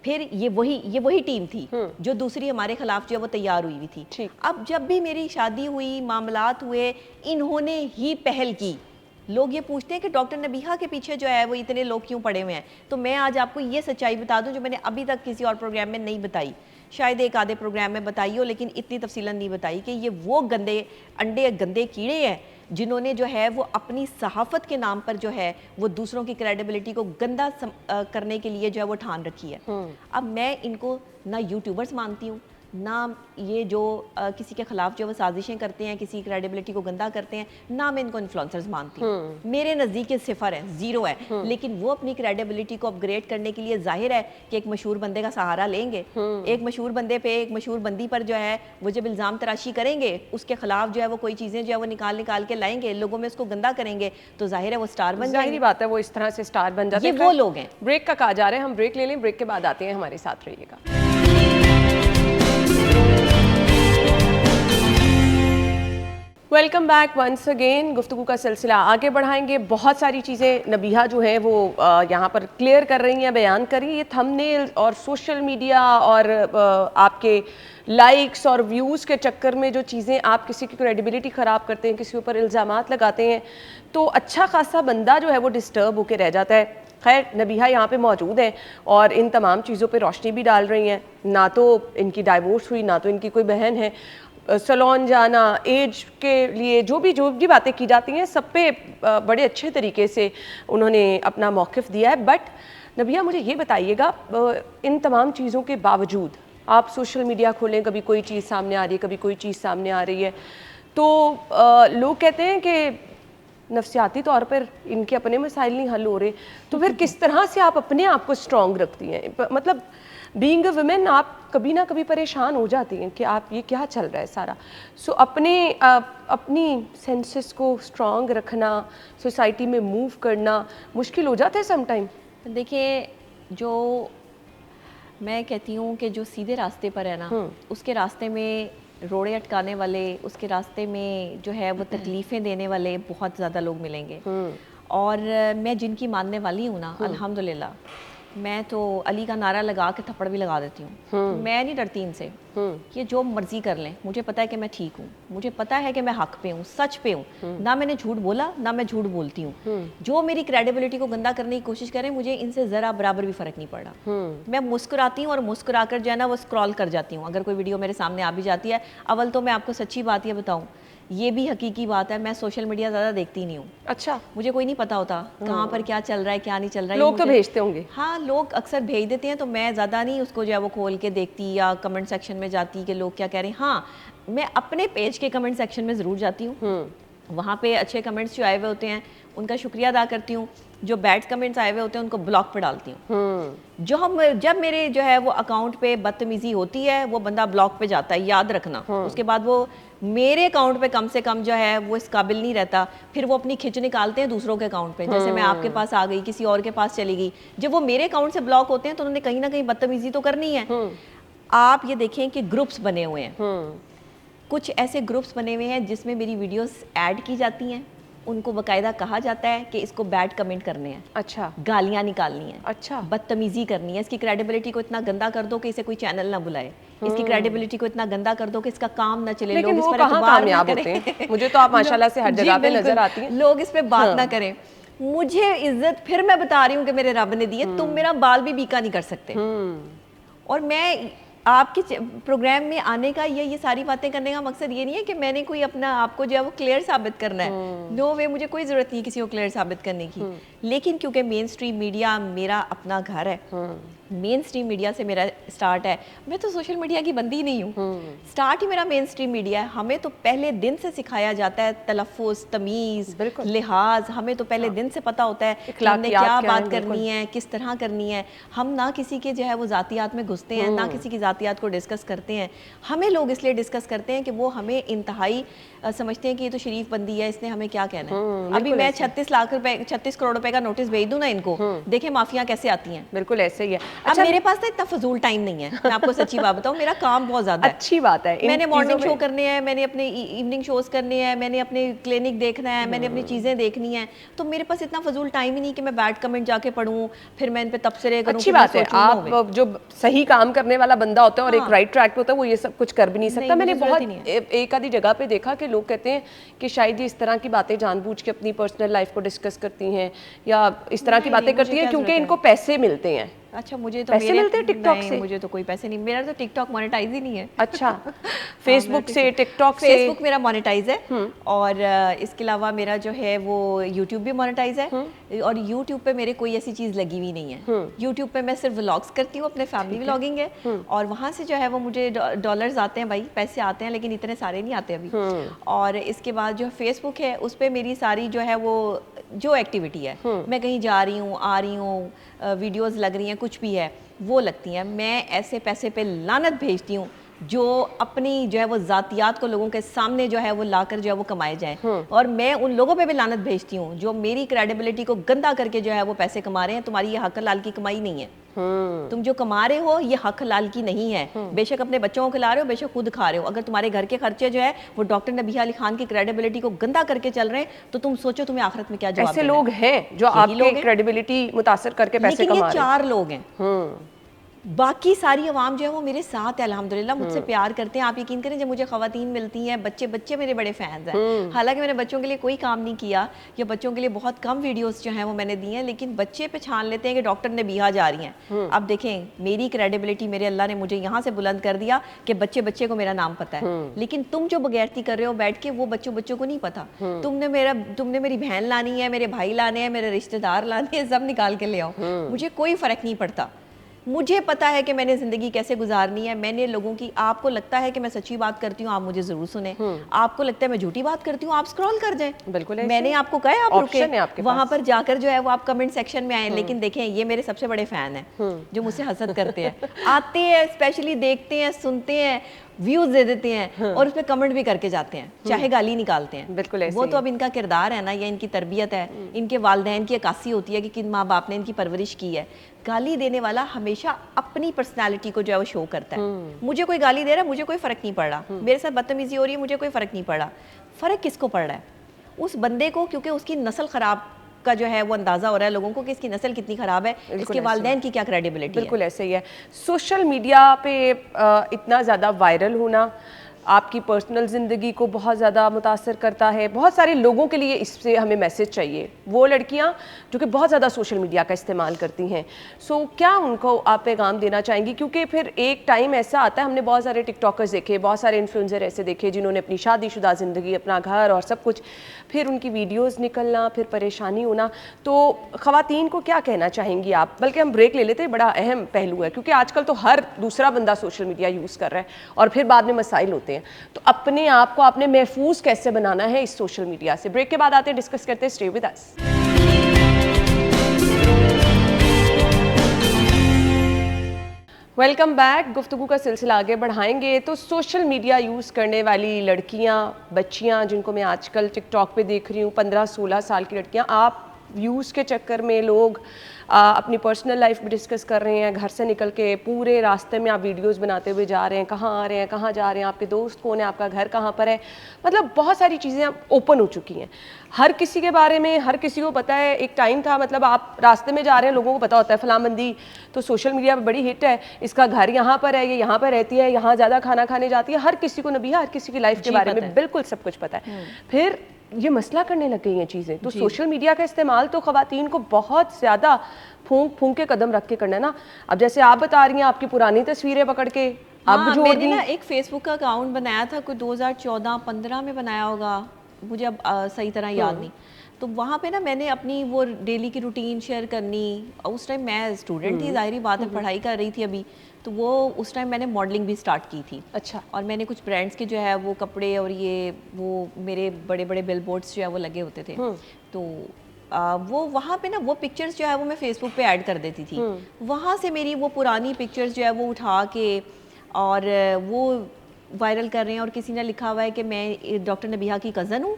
Speaker 2: फिर ये वही टीम थी जो दूसरी हमारे खिलाफ जो है वो तैयार हुई थी। अब जब भी मेरी शादी हुई, मामलात हुए, इन्होंने ही पहल की। लोग ये पूछते हैं कि डॉक्टर नबीहा के पीछे जो है वो इतने लोग क्यों पड़े हुए हैं, तो मैं आज आपको ये सच्चाई बता दूं जो मैंने अभी तक किसी और प्रोग्राम में नहीं बताई। शायद एक आधे प्रोग्राम में बताई हो, लेकिन इतनी तफसीलन नहीं बताई कि ये वो गंदे अंडे गंदे कीड़े हैं जिन्होंने जो है वो अपनी सहाफ़त के नाम पर जो है वो दूसरों की क्रेडिबिलिटी को गंदा करने के लिए जो है वो ठान रखी है। अब मैं इनको ना यूट्यूबर्स मानती हूँ, ना ये जो किसी के खिलाफ जो वो साजिशें करते हैं, किसी क्रेडिबिलिटी को गंदा करते हैं, ना मैं इनको इन्फ्लुएंसर्स मानती हूँ। मेरे नज़दीक ये सिफर है, ज़ीरो है। लेकिन वो अपनी क्रेडिबिलिटी को अपग्रेड करने के लिए जाहिर है कि एक मशहूर बंदे का सहारा लेंगे। एक मशहूर बंदे पे, एक मशहूर बंदी पर जो है वो जब इल्ज़ाम तराशी करेंगे, उसके खिलाफ जो है वो कोई चीज़ें जो है वो निकाल के लाएंगे, लोगों में उसको गंदा करेंगे, तो जाहिर है वो स्टार बन जाएगी।
Speaker 1: बात है, वो इस तरह से स्टार बन जाते हैं।
Speaker 2: ये वो लोग हैं।
Speaker 1: ब्रेक का कहा जा रहा है, हम ब्रेक ले लें, ब्रेक के बाद आते हैं, हमारे साथ रहिएगा। Welcome back once again. गुफ्तगू का सिलसिला आगे बढ़ाएंगे। बहुत सारी चीज़ें नबीहा जो है वो यहाँ पर क्लियर कर रही हैं, बयान कर रही हैं। ये थंबनेल और सोशल मीडिया और आपके लाइक्स और व्यूज़ के चक्कर में जो चीज़ें आप किसी की क्रेडिबिलिटी ख़राब करते हैं, किसी के ऊपर इल्ज़ामात लगाते हैं, तो अच्छा खासा बंदा जो है वो डिस्टर्ब होकर रह जाता है। खैर, नबीहा यहाँ पे मौजूद हैं और इन तमाम चीज़ों पे रोशनी भी डाल रही हैं। ना तो इनकी डाइवोर्स हुई, ना तो इनकी कोई बहन है। सलोन जाना, एज के लिए जो भी बातें की जाती हैं, सब पे बड़े अच्छे तरीके से उन्होंने अपना मौक़िफ़ दिया है। बट नबीहा, मुझे ये बताइएगा, इन तमाम चीज़ों के बावजूद आप सोशल मीडिया खोलें, कभी कोई चीज़ सामने आ रही है, कभी कोई चीज़ सामने आ रही है, तो लोग कहते हैं कि नफ्सियाती तौर पर इनके अपने मसाइल नहीं हल हो रहे, तो फिर किस तरह से आप अपने आप को स्ट्रॉन्ग रखती हैं? मतलब बीइंग अ वुमेन आप कभी ना कभी परेशान हो जाती हैं कि आप ये क्या चल रहा है सारा। सो अपनी सेंसेस को स्ट्रॉन्ग रखना, सोसाइटी में मूव करना मुश्किल हो जाता है समटाइम।
Speaker 2: देखिए, जो मैं कहती हूँ कि जो सीधे रास्ते पर है ना, उसके रास्ते में रोड़े अटकाने वाले, उसके रास्ते में जो है वो तकलीफ़ें देने वाले बहुत ज़्यादा लोग मिलेंगे। और मैं जिनकी मानने वाली हूँ ना, अल्हम्दुलिल्लाह, मैं तो अली का नारा लगा के थप्पड़ भी लगा देती हूँ। मैं नहीं डरती इनसे, ये जो मर्जी कर लें, मुझे पता है कि मैं ठीक हूँ, मुझे पता है कि मैं हक पे हूँ, सच पे हूँ। ना मैंने झूठ बोला, ना मैं झूठ बोलती हूँ। जो मेरी क्रेडिबिलिटी को गंदा करने की कोशिश करें, मुझे इनसे ज़रा बराबर भी फ़र्क नहीं पड़ा। मैं मुस्कुराती हूँ और मुस्कुरा कर जो है ना वो स्क्रॉल कर जाती हूँ। अगर कोई वीडियो मेरे सामने आ भी जाती है, अव्वल तो मैं आपको सच्ची बात ये बताऊँ, ये भी हकीकी बात है, मैं सोशल मीडिया ज़्यादा देखती नहीं हूँ।
Speaker 1: अच्छा,
Speaker 2: मुझे कोई नहीं पता होता कहाँ पर क्या चल रहा है, क्या नहीं चल रहा है।
Speaker 1: लोग तो भेजते होंगे।
Speaker 2: हाँ, लोग अक्सर भेज देते हैं, तो मैं ज़्यादा नहीं उसको जो है वो खोल के देखती या कमेंट सेक्शन में जाती कि लोग क्या कह रहे हैं। हाँ, मैं अपने पेज के कमेंट सेक्शन में ज़रूर जाती हूँ। वहाँ पे अच्छे कमेंट्स जो आए हुए होते हैं उनका शुक्रिया अदा करती हूँ। जो बैड कमेंट्स आए हुए होते हैं उनको ब्लॉक पे डालती हूँ। जब मेरे जो है वो अकाउंट पे बदतमीजी होती है, वो बंदा ब्लॉक पे जाता है, याद रखना। उसके बाद वो मेरे अकाउंट पे कम से कम जो है वो इस काबिल नहीं रहता। फिर वो अपनी खिंच निकालते हैं दूसरों के अकाउंट पे। जैसे मैं आपके पास आ गई, किसी और के पास चली गई, जब वो मेरे अकाउंट से ब्लॉक होते हैं तो उन्होंने कहीं ना कहीं बदतमीजी तो करनी है। आप ये देखें कि ग्रुप्स बने हुए हैं, कुछ ऐसे ग्रुप्स बने हुए हैं जिसमें मेरी वीडियोस ऐड की जाती हैं। उनको बाकायदा कहा जाता है कि इसको बैड कमेंट करने हैं,
Speaker 1: अच्छा,
Speaker 2: गालियाँ निकालनी है,
Speaker 1: अच्छा,
Speaker 2: बदतमीजी करनी है, इसकी क्रेडिबिलिटी को इतना गंदा कर दो कि इसे कोई चैनल ना बुलाए, इसकी क्रेडिबिलिटी को इतना गंदा कर दो कि इसका काम ना चले, लोग इस पर एतबार ना करें।
Speaker 1: मुझे तो आप माशाल्लाह से हर जगह पे नजर आती हैं।
Speaker 2: लोग इस पे बात ना करें। मुझे इज्जत, फिर मैं बता रही हूँ कि मेरे रब ने दी है, तुम मेरा बाल भी बीका नहीं कर सकते। और मैं आपके प्रोग्राम में आने का ये सारी बातें करने का मकसद ये नहीं है कि मैंने कोई अपना आपको जो है वो क्लियर साबित करना है। नो वे, मुझे कोई ज़रूरत नहीं है किसी को क्लियर साबित करने की। लेकिन क्योंकि मेन स्ट्रीम मीडिया मेरा अपना घर है, मेन स्ट्रीम मीडिया से मेरा स्टार्ट है, मैं तो सोशल मीडिया की बंदी नहीं हूँ। स्टार्ट ही मेरा मेन स्ट्रीम मीडिया है। हमें तो पहले दिन से सिखाया जाता है तलफ़ुज़, तमीज़, लिहाज, हमें तो पहले दिन से पता होता है कि हमने क्या बात करनी है, किस तरह करनी है। हम ना किसी के जो है वो ज़ातियात में घुसते हैं, ना किसी की ज़ातियात को डिस्कस करते हैं। हमें लोग इसलिए डिस्कस करते हैं कि वो हमें इंतहाई समझते हैं कि ये तो शरीफ बंदी है, इसने हमें क्या कहना है। अभी मैं 36 करोड़ रुपए का नोटिस भेज दूं ना इनको, देखें माफिया कैसे आती हैं।
Speaker 1: बिल्कुल ऐसे ही है।
Speaker 2: अच्छा, मेरे पास ना इतना फजूल टाइम नहीं है, मैं आपको सच्ची बात बताऊं, मेरा काम बहुत ज्यादा है।
Speaker 1: अच्छी बात है।
Speaker 2: मैंने मॉर्निंग शो करने हैं, मैंने अपने इवनिंग शोज करने हैं, मैंने अपने क्लिनिक देखना है, मैंने अपनी चीजें देखनी है, तो मेरे पास इतना फजूल टाइम ही नहीं कि मैं बैड कमेंट जाके पढ़ूं, फिर मैं इन पे तबसरे करूं।
Speaker 1: अच्छी बात है, आप जो सही काम करने वाला बंदा होता है और एक राइट ट्रैक पे होता है, वो ये सब कुछ कर भी नहीं सकता। मैंने बहुत एक आधी जगह पे देखा कि लोग कहते हैं कि शायद ये इस तरह की बातें जानबूझ के अपनी पर्सनल लाइफ को डिस्कस करती हैं या इस तरह की बातें करती हैं क्योंकि इनको पैसे मिलते हैं।
Speaker 2: अच्छा, मुझे तो
Speaker 1: पैसे मिलते हैं टिकटॉक
Speaker 2: नहीं,
Speaker 1: से?
Speaker 2: मुझे तो कोई पैसे नहीं, मेरा तो टिकटॉक मोनेटाइज ही नहीं है।
Speaker 1: अच्छा, फेसबुक से, टिकटॉक से?
Speaker 2: फेसबुक मेरा मोनेटाइज है और इसके अलावा मेरा जो है वो यूट्यूब भी मोनेटाइज है और यूट्यूब पे मेरे कोई ऐसी चीज़ लगी हुई नहीं है। यूट्यूब पे मैं सिर्फ व्लॉग्स करती हूँ, अपने फैमिली व्लॉगिंग है और वहाँ से जो है वो मुझे डॉलर्स आते हैं, भाई पैसे आते हैं, लेकिन इतने सारे नहीं आते अभी। और इसके बाद जो फेसबुक है उस पर मेरी सारी जो है वो जो एक्टिविटी है, मैं कहीं जा रही हूँ, आ रही हूँ, वीडियोस लग रही हैं, कुछ भी है वो लगती हैं। मैं ऐसे पैसे पे लानत भेजती हूँ जो अपनी जो है वो ज़ातियात को लोगों के सामने जो है वो लाकर जो है वो कमाए जाएं, और मैं उन लोगों पे भी लानत भेजती हूँ जो मेरी क्रेडिबिलिटी को गंदा करके जो है वो पैसे कमा रहे हैं। तुम्हारी ये हक हलाल की कमाई नहीं है, तुम जो कमा रहे हो ये हक हलाल की नहीं है। बेशक अपने बच्चों को खिला रहे हो, बेशक खुद खा रहे हो, अगर तुम्हारे घर के खर्चे जो है वो डॉक्टर नबीहा अली खान की क्रेडिबिलिटी को गंदा करके चल रहे हैं तो तुम सोचो तुम्हें आखिरत में क्या जवाब
Speaker 1: ऐसे
Speaker 2: देना है।
Speaker 1: लोग हैं जो आपके क्रेडिबिलिटी मुतासर करके पैसे
Speaker 2: लेकिन
Speaker 1: कमा
Speaker 2: ये
Speaker 1: रहे हैं।
Speaker 2: 4 लोग हैं, बाकी सारी अवाम जो है वो मेरे साथ है अल्हम्दुलिल्लाह, मुझसे प्यार करते हैं। आप यकीन करें जब मुझे खवातीन मिलती हैं, बच्चे मेरे बड़े फैंस हैं। हालांकि मैंने बच्चों के लिए कोई काम नहीं किया या बच्चों के लिए बहुत कम वीडियोस जो हैं वो मैंने दी हैं, लेकिन बच्चे पहचान लेते हैं कि डॉक्टर नबीहा जा रही हैं। अब देखें मेरी क्रेडिबिलिटी मेरे अल्लाह ने मुझे यहाँ से बुलंद कर दिया कि बच्चे को मेरा नाम पता है, लेकिन तुम जो बगैरती कर रहे हो बैठ के वो बच्चों को नहीं पता। तुमने मेरी बहन लानी है, मेरे भाई लाने हैं, मेरे रिश्तेदार लाने हैं, सब निकाल के ले आओ, मुझे कोई फर्क नहीं पड़ता। मुझे पता है कि मैंने ज़िंदगी कैसे गुजारनी है। मैंने लोगों की, आपको लगता है कि मैं सच्ची बात करती हूँ, आप मुझे ज़रूर सुने। आपको लगता है मैं झूठी बात करती हूँ, आप स्क्रॉल कर जाएं।
Speaker 1: बिल्कुल,
Speaker 2: मैंने आपको कहा है आप रुके, वहाँ पर जाकर जो है वो आप कमेंट सेक्शन में आए। लेकिन देखें ये मेरे सबसे बड़े फ़ैन हैं जो मुझसे हसद करते हैं, आते हैं स्पेशली, देखते हैं, सुनते हैं, व्यूज दे देते हैं और उस पर कमेंट भी करके जाते हैं, चाहे गाली निकालते हैं।
Speaker 1: बिल्कुल ऐसे
Speaker 2: वो तो अब इनका किरदार है ना, या इनकी तरबियत है, इनके वालिदैन की अक्कासी होती है कि किन माँ बाप ने इनकी परवरिश की है। गाली देने वाला हमेशा अपनी पर्सनालिटी को जो है वो शो करता है। मुझे कोई गाली दे रहा है, मुझे कोई फर्क नहीं पड़ रहा, मेरे साथ बदतमीजी हो रही है, मुझे कोई फर्क नहीं पड़ रहा। फर्क किसको पड़ रहा है? उस बंदे को, क्योंकि उसकी नस्ल खराब का जो है वो अंदाजा हो रहा है लोगों को कि इसकी नस्ल कितनी खराब है, इसके वालिदैन की क्या क्रेडिबिलिटी है।
Speaker 1: बिल्कुल ऐसे ही है। सोशल मीडिया पे इतना ज़्यादा वायरल होना आपकी पर्सनल ज़िंदगी को बहुत ज़्यादा मुतासर करता है। बहुत सारे लोगों के लिए इससे हमें मैसेज चाहिए, वो लड़कियां जो कि बहुत ज़्यादा सोशल मीडिया का इस्तेमाल करती हैं। सो क्या उनको आप पैगाम देना चाहेंगी? क्योंकि फिर एक टाइम ऐसा आता है, हमने बहुत सारे टिकटॉकर्स देखे, बहुत सारे इन्फ्लुएंसर ऐसे देखे जिन्होंने अपनी शादीशुदा ज़िंदगी, अपना घर और सब कुछ, फिर उनकी वीडियोज़ निकलना, फिर परेशानी होना। तो ख़वातीन को क्या कहना चाहेंगी आप? बल्कि हम ब्रेक ले लेते हैं, बड़ा अहम पहलू है क्योंकि आजकल तो हर दूसरा बंदा सोशल मीडिया यूज़ कर रहा है और फिर बाद में मसाइल होते हैं। तो अपने आप को आपने महफूज कैसे बनाना है इस सोशल मीडिया से? ब्रेक के बाद आते हैं, डिस्कस करते हैं। Stay with us. Welcome back. गुफ्तगू का सिलसिला आगे बढ़ाएंगे। तो सोशल मीडिया यूज़ करने वाली लड़कियां, बच्चियां, जिनको मैं आजकल टिकटॉक पे देख रही हूँ, 15-16 साल की लड़कियां, आप व्यूज़ के चक्कर में लोग अपनी पर्सनल लाइफ भी डिस्कस कर रहे हैं। घर से निकल के पूरे रास्ते में आप वीडियोस बनाते हुए जा रहे हैं, कहाँ आ रहे हैं, कहाँ जा रहे हैं, आपके दोस्त कौन है, आपका घर कहाँ पर है, मतलब बहुत सारी चीज़ें ओपन हो चुकी हैं हर किसी के बारे में। हर किसी को पता है। एक टाइम था, मतलब आप रास्ते में जा रहे हैं, लोगों को पता होता है फलां बंदी तो सोशल मीडिया पर बड़ी हिट है, इसका घर यहाँ पर है, ये यहाँ पर रहती है, यहाँ ज़्यादा खाना खाने जाती है। हर किसी को नबीहा हर किसी की लाइफ के बारे में बिल्कुल सब कुछ पता है। फिर ये मसला करने लग गई हैं चीज़ें। तो सोशल मीडिया का इस्तेमाल तो ख़वातीन को बहुत ज़्यादा फूंक के कदम रख के करना है ना। अब जैसे आप बता रही हैं, आपकी पुरानी तस्वीरें पकड़ के अब जोड़ दी।
Speaker 2: मैंने ना एक फेसबुक का अकाउंट बनाया था, कोई 2014-15 में बनाया होगा, मुझे अब सही तरह याद नहीं। तो वहाँ पे ना मैंने अपनी वो डेली की रूटीन शेयर करनी। उस टाइम मैं स्टूडेंट थी, ज़ाहिर बात है, पढ़ाई कर रही थी अभी, तो वो उस टाइम मैंने मॉडलिंग भी स्टार्ट की थी।
Speaker 1: अच्छा।
Speaker 2: और मैंने कुछ ब्रांड्स के जो है वो कपड़े और ये वो मेरे बड़े बड़े बिलबोर्ड्स जो है वो लगे होते थे। तो वो वहाँ पे ना वो पिक्चर्स जो है वो मैं फेसबुक पे ऐड कर देती थी। वहाँ से मेरी वो पुरानी पिक्चर्स जो है वो उठा के और वो वायरल कर रहे हैं। और किसी ने लिखा हुआ है कि मैं डॉक्टर नबीहा की कज़न हूँ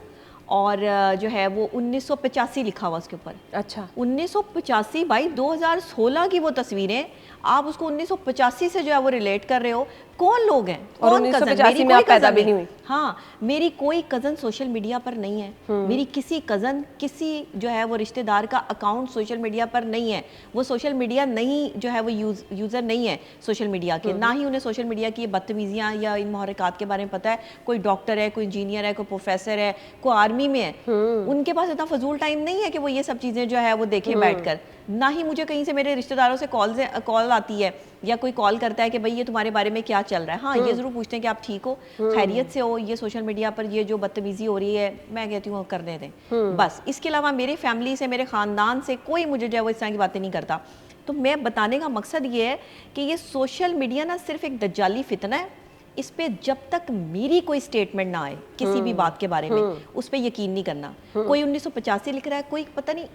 Speaker 2: और जो है वो 1985 लिखा हुआ उसके ऊपर।
Speaker 1: अच्छा,
Speaker 2: 1985 भाई, 2016 की वो तस्वीरें, आप उसको 1985 से जो है वो रिलेट कर रहे हो। कौन लोग हैं?
Speaker 1: और
Speaker 2: कौन
Speaker 1: 1985 में आप पैदा भी नहीं हुई?
Speaker 2: हाँ, मेरी कोई कज़न सोशल मीडिया पर नहीं है। मेरी किसी कज़न, किसी जो है वो रिश्तेदार का अकाउंट सोशल मीडिया पर नहीं है। वो सोशल मीडिया नहीं जो है वो यूज़र नहीं है सोशल मीडिया के, ना ही उन्हें सोशल मीडिया की बदतमीजियाँ या इन मुहर्रिकात के बारे में पता है। कोई डॉक्टर है, कोई इंजीनियर है, कोई प्रोफेसर है, कोई आर्मी में है, उनके पास इतना फजूल टाइम नहीं है कि वो ये सब चीज़ें जो है वो देखें बैठकर। ना ही मुझे कहीं से मेरे रिश्तेदारों से कॉल आती है या कोई कॉल करता है कि भाई ये तुम्हारे बारे में क्या चल रहा है। हाँ, ये ज़रूर पूछते हैं कि आप ठीक हो, खैरियत से हो, ये सोशल मीडिया पर ये जो बदतमीज़ी हो रही है मैं कहती हूँ करने दें बस। इसके अलावा मेरी फैमिली से, मेरे ख़ानदान से कोई मुझे जो है वो इस तरह की बातें नहीं करता। तो मैं बताने का मकसद ये है कि ये सोशल मीडिया ना सिर्फ एक दज्जाली फितना है, इस पे जब तक मेरी कोई स्टेटमेंट ना आए किसी भी बात के बारे में, उस पर यकीन नहीं करना। कोई 1985 लिख रहा है, कोई पता नहीं,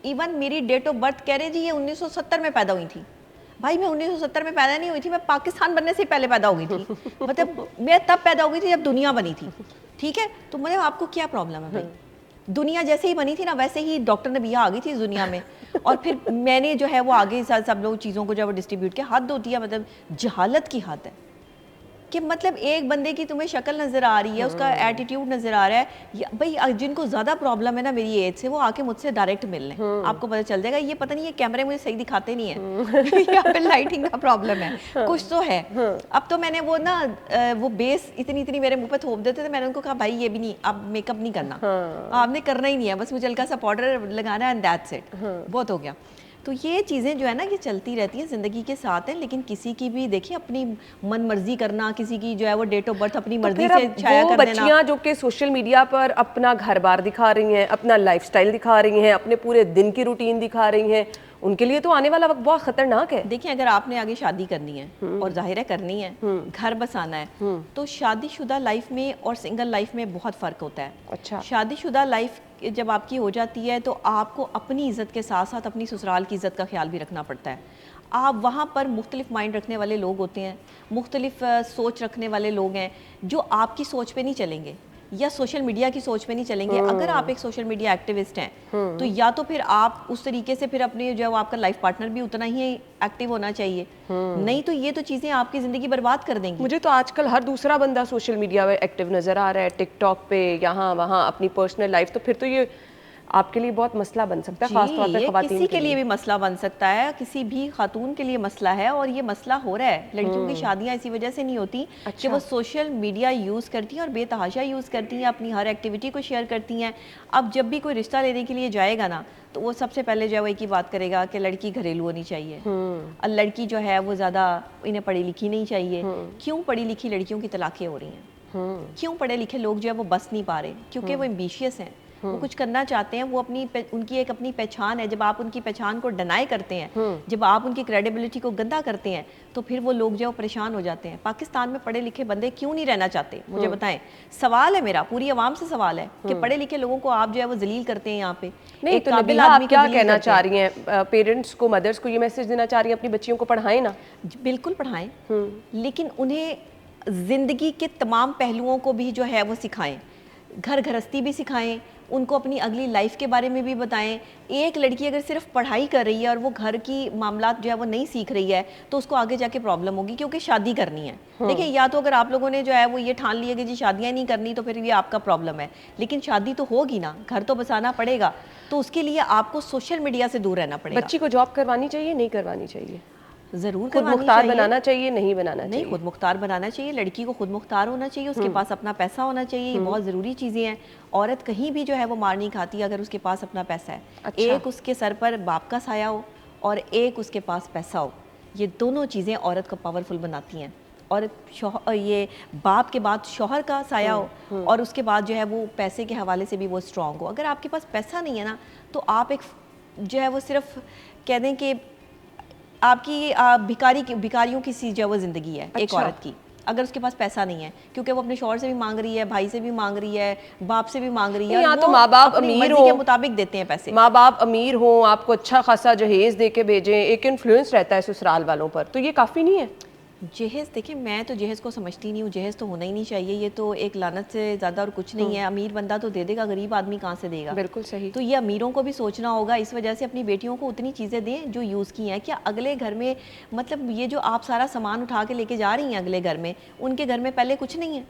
Speaker 2: इवन मेरी डेट ऑफ बर्थ कह रहे जी ये 1970 में पैदा हुई थी। भाई मैं 1970 में पैदा नहीं हुई थी, मैं पाकिस्तान बनने से पहले पैदा हो गई थी। मतलब मैं तब पैदा हो गई थी जब दुनिया बनी थी, ठीक है। तो मतलब आपको क्या प्रॉब्लम है भाई, दुनिया जैसे ही बनी थी ना वैसे ही डॉक्टर नबिया आ गई थी इस दुनिया में, और फिर मैंने जो है वो आगे सब लोग चीज़ों को जो है वो डिस्ट्रीब्यूट किया। हद होती है, मतलब जहालत की हद है कि मतलब एक बंदे की तुम्हें शक्ल नज़र आ रही है, उसका एटीट्यूड नज़र आ रहा है। भाई जिनको ज़्यादा प्रॉब्लम है ना मेरी एज से, वो आके मुझसे डायरेक्ट मिल लें, आपको पता चल जाएगा। ये पता नहीं ये कैमरे मुझे सही दिखाते नहीं है या फिर लाइटिंग का प्रॉब्लम है, कुछ तो है। अब तो मैंने वो ना वो बेस इतनी मेरे मुंह पे थोप देते थे, मैंने उनको कहा भाई ये भी नहीं, अब मेकअप नहीं करना, आपने करना ही नहीं है, बस मुझे हल्का सा पाउडर लगाना है एंड दैट्स इट, बहुत हो गया। तो ये चीज़ें जो है ना ये चलती रहती हैं, ज़िंदगी के साथ हैं। लेकिन किसी की भी देखिए अपनी मन मर्जी करना, किसी की जो है वो डेट ऑफ बर्थ अपनी मर्जी से छाया कर देना।
Speaker 1: बच्चियां जो कि सोशल मीडिया पर अपना घर बार दिखा रही हैं, अपना लाइफस्टाइल दिखा रही हैं, अपने पूरे दिन की रूटीन दिखा रही हैं, उनके लिए तो आने वाला वक्त बहुत खतरनाक है।
Speaker 2: देखिए अगर आपने आगे शादी करनी है और जाहिर है करनी है, घर बसाना है, तो शादीशुदा लाइफ में और सिंगल लाइफ में बहुत फ़र्क होता है।
Speaker 1: अच्छा।
Speaker 2: शादीशुदा लाइफ जब आपकी हो जाती है तो आपको अपनी इज़्ज़त के साथ साथ अपनी ससुराल की इज़्ज़त का ख्याल भी रखना पड़ता है। आप वहाँ पर मुख्तलिफ माइंड रखने वाले लोग होते हैं, मुख्तलिफ सोच रखने वाले लोग हैं जो आपकी सोच पे नहीं चलेंगे या सोशल मीडिया की सोच पे नहीं चलेंगे। अगर आप एक सोशल मीडिया एक्टिविस्ट हैं तो या तो फिर आप उस तरीके से फिर अपने जो है वो आपका लाइफ पार्टनर भी उतना ही एक्टिव होना चाहिए, नहीं तो ये तो चीज़ें आपकी ज़िंदगी बर्बाद कर देंगी।
Speaker 1: मुझे तो आजकल हर दूसरा बंदा सोशल मीडिया पे एक्टिव नज़र आ रहा है, टिकटॉक पे, यहाँ वहाँ अपनी पर्सनल लाइफ, तो फिर तो ये आपके लिए बहुत मसला बन सकता है, खास तौर पे ख़वातीन
Speaker 2: किसी के लिए भी मसला बन सकता है, किसी भी खातून के लिए मसला है। और ये मसला हो रहा है, लड़कियों की शादियां इसी वजह से नहीं होती कि वो सोशल मीडिया यूज़ करती हैं और बेतहाशा यूज़ करती हैं, अपनी हर एक्टिविटी को शेयर करती हैं। अब जब भी कोई रिश्ता लेने के लिए जाएगा ना तो वो सबसे पहले जो है वो एक ही बात करेगा कि लड़की घरेलू होनी चाहिए, और लड़की जो है वो ज़्यादा इन्हें पढ़ी लिखी नहीं चाहिए। क्यों पढ़ी लिखी लड़कियों की तलाक़ें हो रही हैं? क्यों पढ़े लिखे लोग जो है वो बस नहीं पा रहे? क्योंकि वो एम्बिशियस हैं, वो कुछ करना चाहते हैं, वो उनकी एक अपनी पहचान है। जब आप उनकी पहचान को डिनाई करते हैं, जब आप उनकी क्रेडिबिलिटी को गंदा करते हैं, तो फिर वो लोग जो है परेशान हो जाते हैं। पाकिस्तान में पढ़े लिखे बंदे क्यों नहीं रहना चाहते, मुझे बताएं। सवाल है मेरा, पूरी आवाम से सवाल है कि पढ़े लिखे लोगों को आप जो है वो जलील करते हैं यहाँ पे।
Speaker 1: नहीं तो नबीला आप क्या कहना चाह रही हैं? पेरेंट्स को, मदर्स को ये मैसेज देना चाह रही हैं अपनी बच्चियों को पढ़ाएं ना?
Speaker 2: बिल्कुल पढ़ाएं, लेकिन उन्हें जिंदगी के तमाम पहलुओं को भी जो है वो सिखाएं, घर गृहस्थी भी सिखाएं, उनको अपनी अगली लाइफ के बारे में भी बताएं। एक लड़की अगर सिर्फ पढ़ाई कर रही है और वो घर की मामलात जो है वो नहीं सीख रही है तो उसको आगे जाके प्रॉब्लम होगी, क्योंकि शादी करनी है। देखिए या तो अगर आप लोगों ने जो है वो ये ठान लिया कि जी शादियाँ नहीं करनी तो फिर ये आपका प्रॉब्लम है, लेकिन शादी तो होगी ना, घर तो बसाना पड़ेगा, तो उसके लिए आपको सोशल मीडिया से दूर रहना पड़ेगा।
Speaker 1: बच्ची को जॉब करवानी चाहिए, नहीं करवानी चाहिए?
Speaker 2: ज़रूर
Speaker 1: खुद मुख्तार बनाना चाहिए, नहीं बनाना चाहिए?
Speaker 2: नहीं, खुद मुख्तार बनाना चाहिए। लड़की को खुद मुख्तार होना चाहिए, उसके पास अपना पैसा होना चाहिए, ये बहुत ज़रूरी चीज़ें हैं। औरत कहीं भी जो है वो मार नहीं खाती अगर उसके पास अपना पैसा है। अच्छा। एक उसके सर पर बाप का साया हो और एक उसके पास पैसा हो, ये दोनों चीज़ें औरत को पावरफुल बनाती हैं। और ये बाप के बाद शौहर का साया हो और उसके बाद जो है वो पैसे के हवाले से भी वो स्ट्रॉन्ग हो। अगर आपके पास पैसा नहीं है ना तो आप एक जो है वो सिर्फ कह दें कि आपकी भिखारियों की सी जो वो ज़िंदगी है। अच्छा। एक औरत की अगर उसके पास पैसा नहीं है, क्योंकि वो अपने शौहर से भी मांग रही है, भाई से भी मांग रही है, बाप से भी मांग रही है,
Speaker 1: या तो माँ बाप अमीर हो
Speaker 2: के मुताबिक देते हैं पैसे,
Speaker 1: माँ बाप अमीर हो, आपको अच्छा खासा जहेज दे के भेजें, एक इन्फ्लुएंस रहता है ससुराल वालों पर, तो ये काफ़ी नहीं है?
Speaker 2: जहेज़ देखिए, मैं तो जहेज़ को समझती नहीं हूँ, जहेज़ तो होना ही नहीं चाहिए, ये तो एक लानत से ज़्यादा और कुछ नहीं है। अमीर बंदा तो दे देगा, गरीब आदमी कहाँ से देगा?
Speaker 1: बिल्कुल सही।
Speaker 2: तो ये अमीरों को भी सोचना होगा, इस वजह से अपनी बेटियों को उतनी चीज़ें दें जो यूज़ की हैं। क्या अगले घर में, मतलब ये जो आप सारा सामान उठा के लेके जा रही हैं अगले घर में, उनके घर में पहले कुछ नहीं है?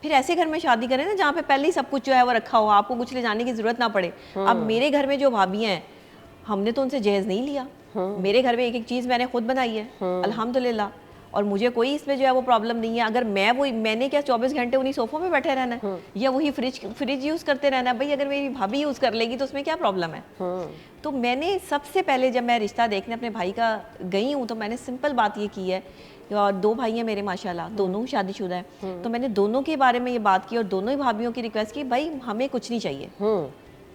Speaker 2: फिर ऐसे घर में शादी करें ना जहाँ पे पहले ही सब कुछ जो है वो रखा हो, आपको कुछ ले जाने की ज़रूरत ना पड़े। अब मेरे घर में जो भाभियाँ हैं, हमने तो उनसे जहेज़ नहीं लिया, मेरे घर में एक एक चीज़ मैंने खुद बनाई है अल्हम्दुलिल्लाह। और मुझे कोई इसमें जो है वो प्रॉब्लम नहीं है। अगर मैंने क्या 24 घंटे उन्हीं सोफों में बैठे रहना है या वही फ्रिज यूज़ करते रहना है? भाई अगर मेरी भाभी यूज़ कर लेगी तो उसमें क्या प्रॉब्लम है? तो मैंने सबसे पहले जब मैं रिश्ता देखने अपने भाई का गई हूँ तो मैंने सिंपल बात ये की है, और 2 भाई हैं मेरे माशाल्लाह, दोनों शादीशुदा है, तो मैंने दोनों के बारे में ये बात की और दोनों ही भाभीयों की रिक्वेस्ट की, भाई हमें कुछ नहीं चाहिए,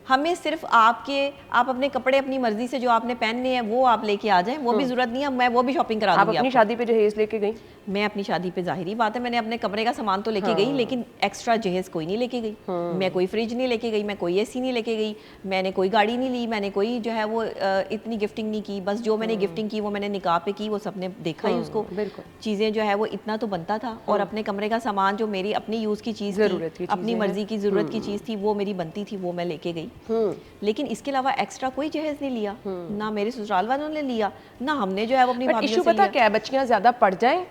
Speaker 2: हमें सिर्फ आप अपने कपड़े अपनी मर्जी से जो आपने पहनने हैं वो आप लेके आ जाएं, वो भी जरूरत नहीं है मैं वो भी शॉपिंग करा दूंगी।
Speaker 1: आप अपनी शादी पे जहेज लेके गई?
Speaker 2: मैं अपनी शादी पे जाहिर ही बात है मैंने अपने कमरे का सामान तो लेके गई, लेकिन एक्स्ट्रा जहेज कोई नहीं लेके गई। मैं कोई फ्रिज नहीं लेके गई, मैं कोई एसी नहीं लेके गई, मैंने कोई गाड़ी नहीं ली, मैंने कोई जो है वो इतनी गिफ्टिंग नहीं की। बस जो मैंने गिफ्टिंग की वो मैंने निकाह पे की, वो सबने देखा ही उसको। चीज़ें जो है वो इतना तो बनता था, और अपने कमरे का सामान जो मेरी अपनी यूज़ की चीज़ थी, अपनी मर्जी की ज़रूरत की चीज़ थी, वो मेरी बनती थी, वो मैं लेके गई। लेकिन इसके अलावा एक्स्ट्रा कोई जहेज नहीं लिया, ना मेरे ससुराल वालों ने लिया, ना हमने जो है वो अपनी भाभियों से लिया।
Speaker 1: पता क्या है, बच्चियां ज़्यादा पढ़ जाएं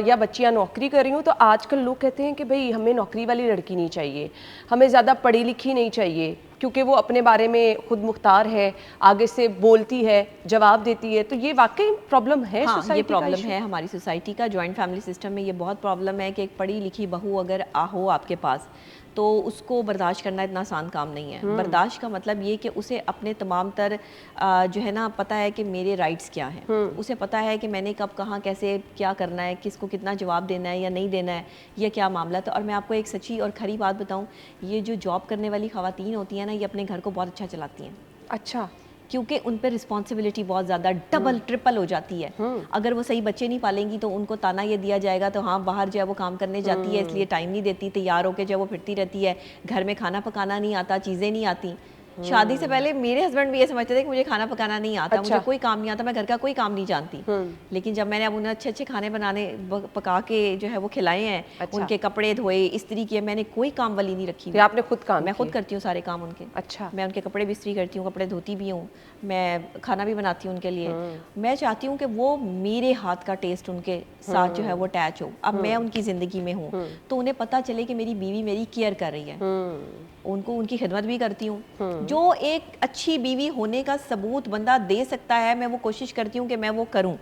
Speaker 1: या बच्चियां नौकरी कर रही हूँ तो आजकल लोग कहते हैं कि भाई हमें नौकरी वाली लड़की नहीं चाहिए, हमें ज़्यादा पढ़ी लिखी नहीं चाहिए, क्योंकि वो अपने बारे में खुद मुख्तार है, आगे से बोलती है, जवाब देती है। तो ये वाकई प्रॉब्लम है?
Speaker 2: हाँ, ये प्रॉब्लम है हमारी सोसाइटी का। जॉइंट फैमिली सिस्टम में ये बहुत प्रॉब्लम है कि एक पढ़ी लिखी बहू अगर हो आपके पास तो उसको बर्दाश्त करना इतना आसान काम नहीं है। बर्दाश्त का मतलब ये कि उसे अपने तमाम तर जो है ना पता है कि मेरे राइट्स क्या हैं, उसे पता है कि मैंने कब कहाँ कैसे क्या करना है, किसको कितना जवाब देना है या नहीं देना है, या क्या मामला। तो और मैं आपको एक सच्ची और खरी बात बताऊँ, ये जो जॉब करने वाली ख़वातीन होती हैं ना, ये अपने घर को बहुत अच्छा चलाती हैं।
Speaker 1: अच्छा,
Speaker 2: क्योंकि उन पर रिस्पॉन्सिबिलिटी बहुत ज़्यादा डबल ट्रिपल हो जाती है। अगर वो सही बच्चे नहीं पालेंगी तो उनको ताना ये दिया जाएगा, तो हाँ बाहर जो है वो काम करने जाती है इसलिए टाइम नहीं देती, तैयार होकर जो है वो फिरती रहती है, घर में खाना पकाना नहीं आता, चीज़ें नहीं आती। शादी से पहले मेरे हस्बैंड भी ये समझते थे कि मुझे खाना पकाना नहीं आता, मुझे कोई काम नहीं आता, मैं घर का कोई काम नहीं जानती। लेकिन जब मैंने अब उन्हें अच्छे अच्छे खाने बनाने पका के जो है वो खिलाए हैं, उनके कपड़े धोए, इस्त्री किए, मैंने कोई काम वाली नहीं रखी।
Speaker 1: तो आपने खुद काम?
Speaker 2: मैं खुद करती हूँ सारे काम उनके।
Speaker 1: अच्छा।
Speaker 2: मैं उनके कपड़े भी इस्त्री करती हूँ, कपड़े धोती भी हूँ, मैं खाना भी बनाती हूँ उनके लिए। मैं चाहती हूँ कि वो मेरे हाथ का टेस्ट उनके साथ जो है वो अटैच हो। अब मैं उनकी ज़िंदगी में हूँ तो उन्हें पता चले कि मेरी बीवी मेरी केयर कर रही है, उनको उनकी खिदमत भी करती हूँ। जो एक अच्छी बीवी होने का सबूत बंदा दे सकता है, मैं वो कोशिश करती हूँ कि मैं वो करूँ,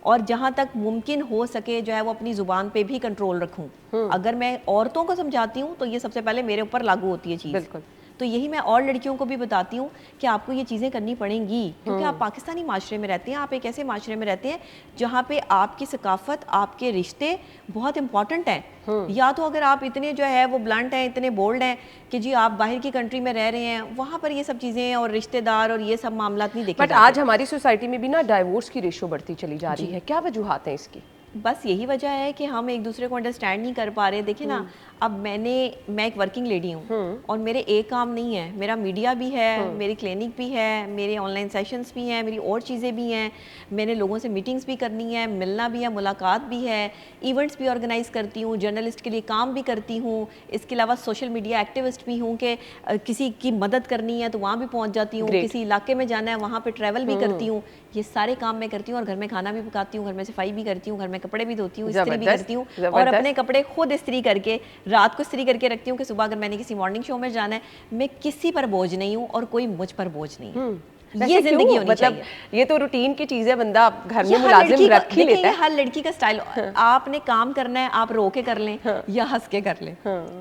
Speaker 2: और जहाँ तक मुमकिन हो सके जो है वो अपनी ज़ुबान पे भी कंट्रोल रखूँ। अगर मैं औरतों को समझाती हूँ तो ये सबसे पहले मेरे ऊपर लागू होती है चीज़।
Speaker 1: बिल्कुल।
Speaker 2: तो यही मैं और लड़कियों को भी बताती हूँ कि आपको ये चीज़ें करनी पड़ेंगी, क्योंकि आप पाकिस्तानी माशरे में रहते हैं, आप एक ऐसे माशरे में रहते हैं जहाँ पे आपकी सकाफत, आपके रिश्ते बहुत इंपॉर्टेंट हैं। या तो अगर आप इतने जो है वो ब्लंट हैं, इतने बोल्ड हैं कि जी आप बाहर की कंट्री में रह रहे हैं, वहाँ पर ये सब चीज़ें और रिश्तेदार और ये सब मामला नहीं देखे।
Speaker 1: बट आज हमारी सोसाइटी में भी ना डाइवोर्स की रेशो बढ़ती चली जा रही है, क्या वजूहात हैं इसकी?
Speaker 2: बस यही वजह है कि हम एक दूसरे को अंडरस्टैंड नहीं कर पा रहे। देखिए ना, अब मैं एक वर्किंग लेडी हूँ और मेरे एक काम नहीं है, मेरा मीडिया भी है, मेरी क्लिनिक भी है, मेरे ऑनलाइन सेशंस भी हैं, मेरी और चीज़ें भी हैं, मैंने लोगों से मीटिंग्स भी करनी है, मिलना भी है, मुलाकात भी है, इवेंट्स भी ऑर्गेनाइज करती हूँ, जर्नलिस्ट के लिए काम भी करती हूँ, इसके अलावा सोशल मीडिया एक्टिविस्ट भी हूँ कि किसी की मदद करनी है तो वहाँ भी पहुँच जाती हूँ, किसी इलाके में जाना है वहाँ पर ट्रैवल भी करती हूँ। ये सारे काम मैं करती हूँ, और घर में खाना भी पकाती हूँ, घर में सफाई भी करती हूँ, घर में कपड़े भी धोती हूँ, इस्त्री भी करती हूँ, और अपने कपड़े खुद इस्त्री करके रात को इस्त्री करके रखती हूँ कि सुबह अगर मैंने किसी मॉर्निंग शो में जाना है, मैं किसी पर बोझ नहीं हूँ और कोई मुझ पर बोझ नहीं है। ये जिंदगी होनी चाहिए।
Speaker 1: ये तो रूटीन की चीज है, बंदा घर में मुलाजिम रख ही लेता है।
Speaker 2: हर लड़की का स्टाइल, आपने काम करना है, आप रो के कर लें या हंस के कर लें,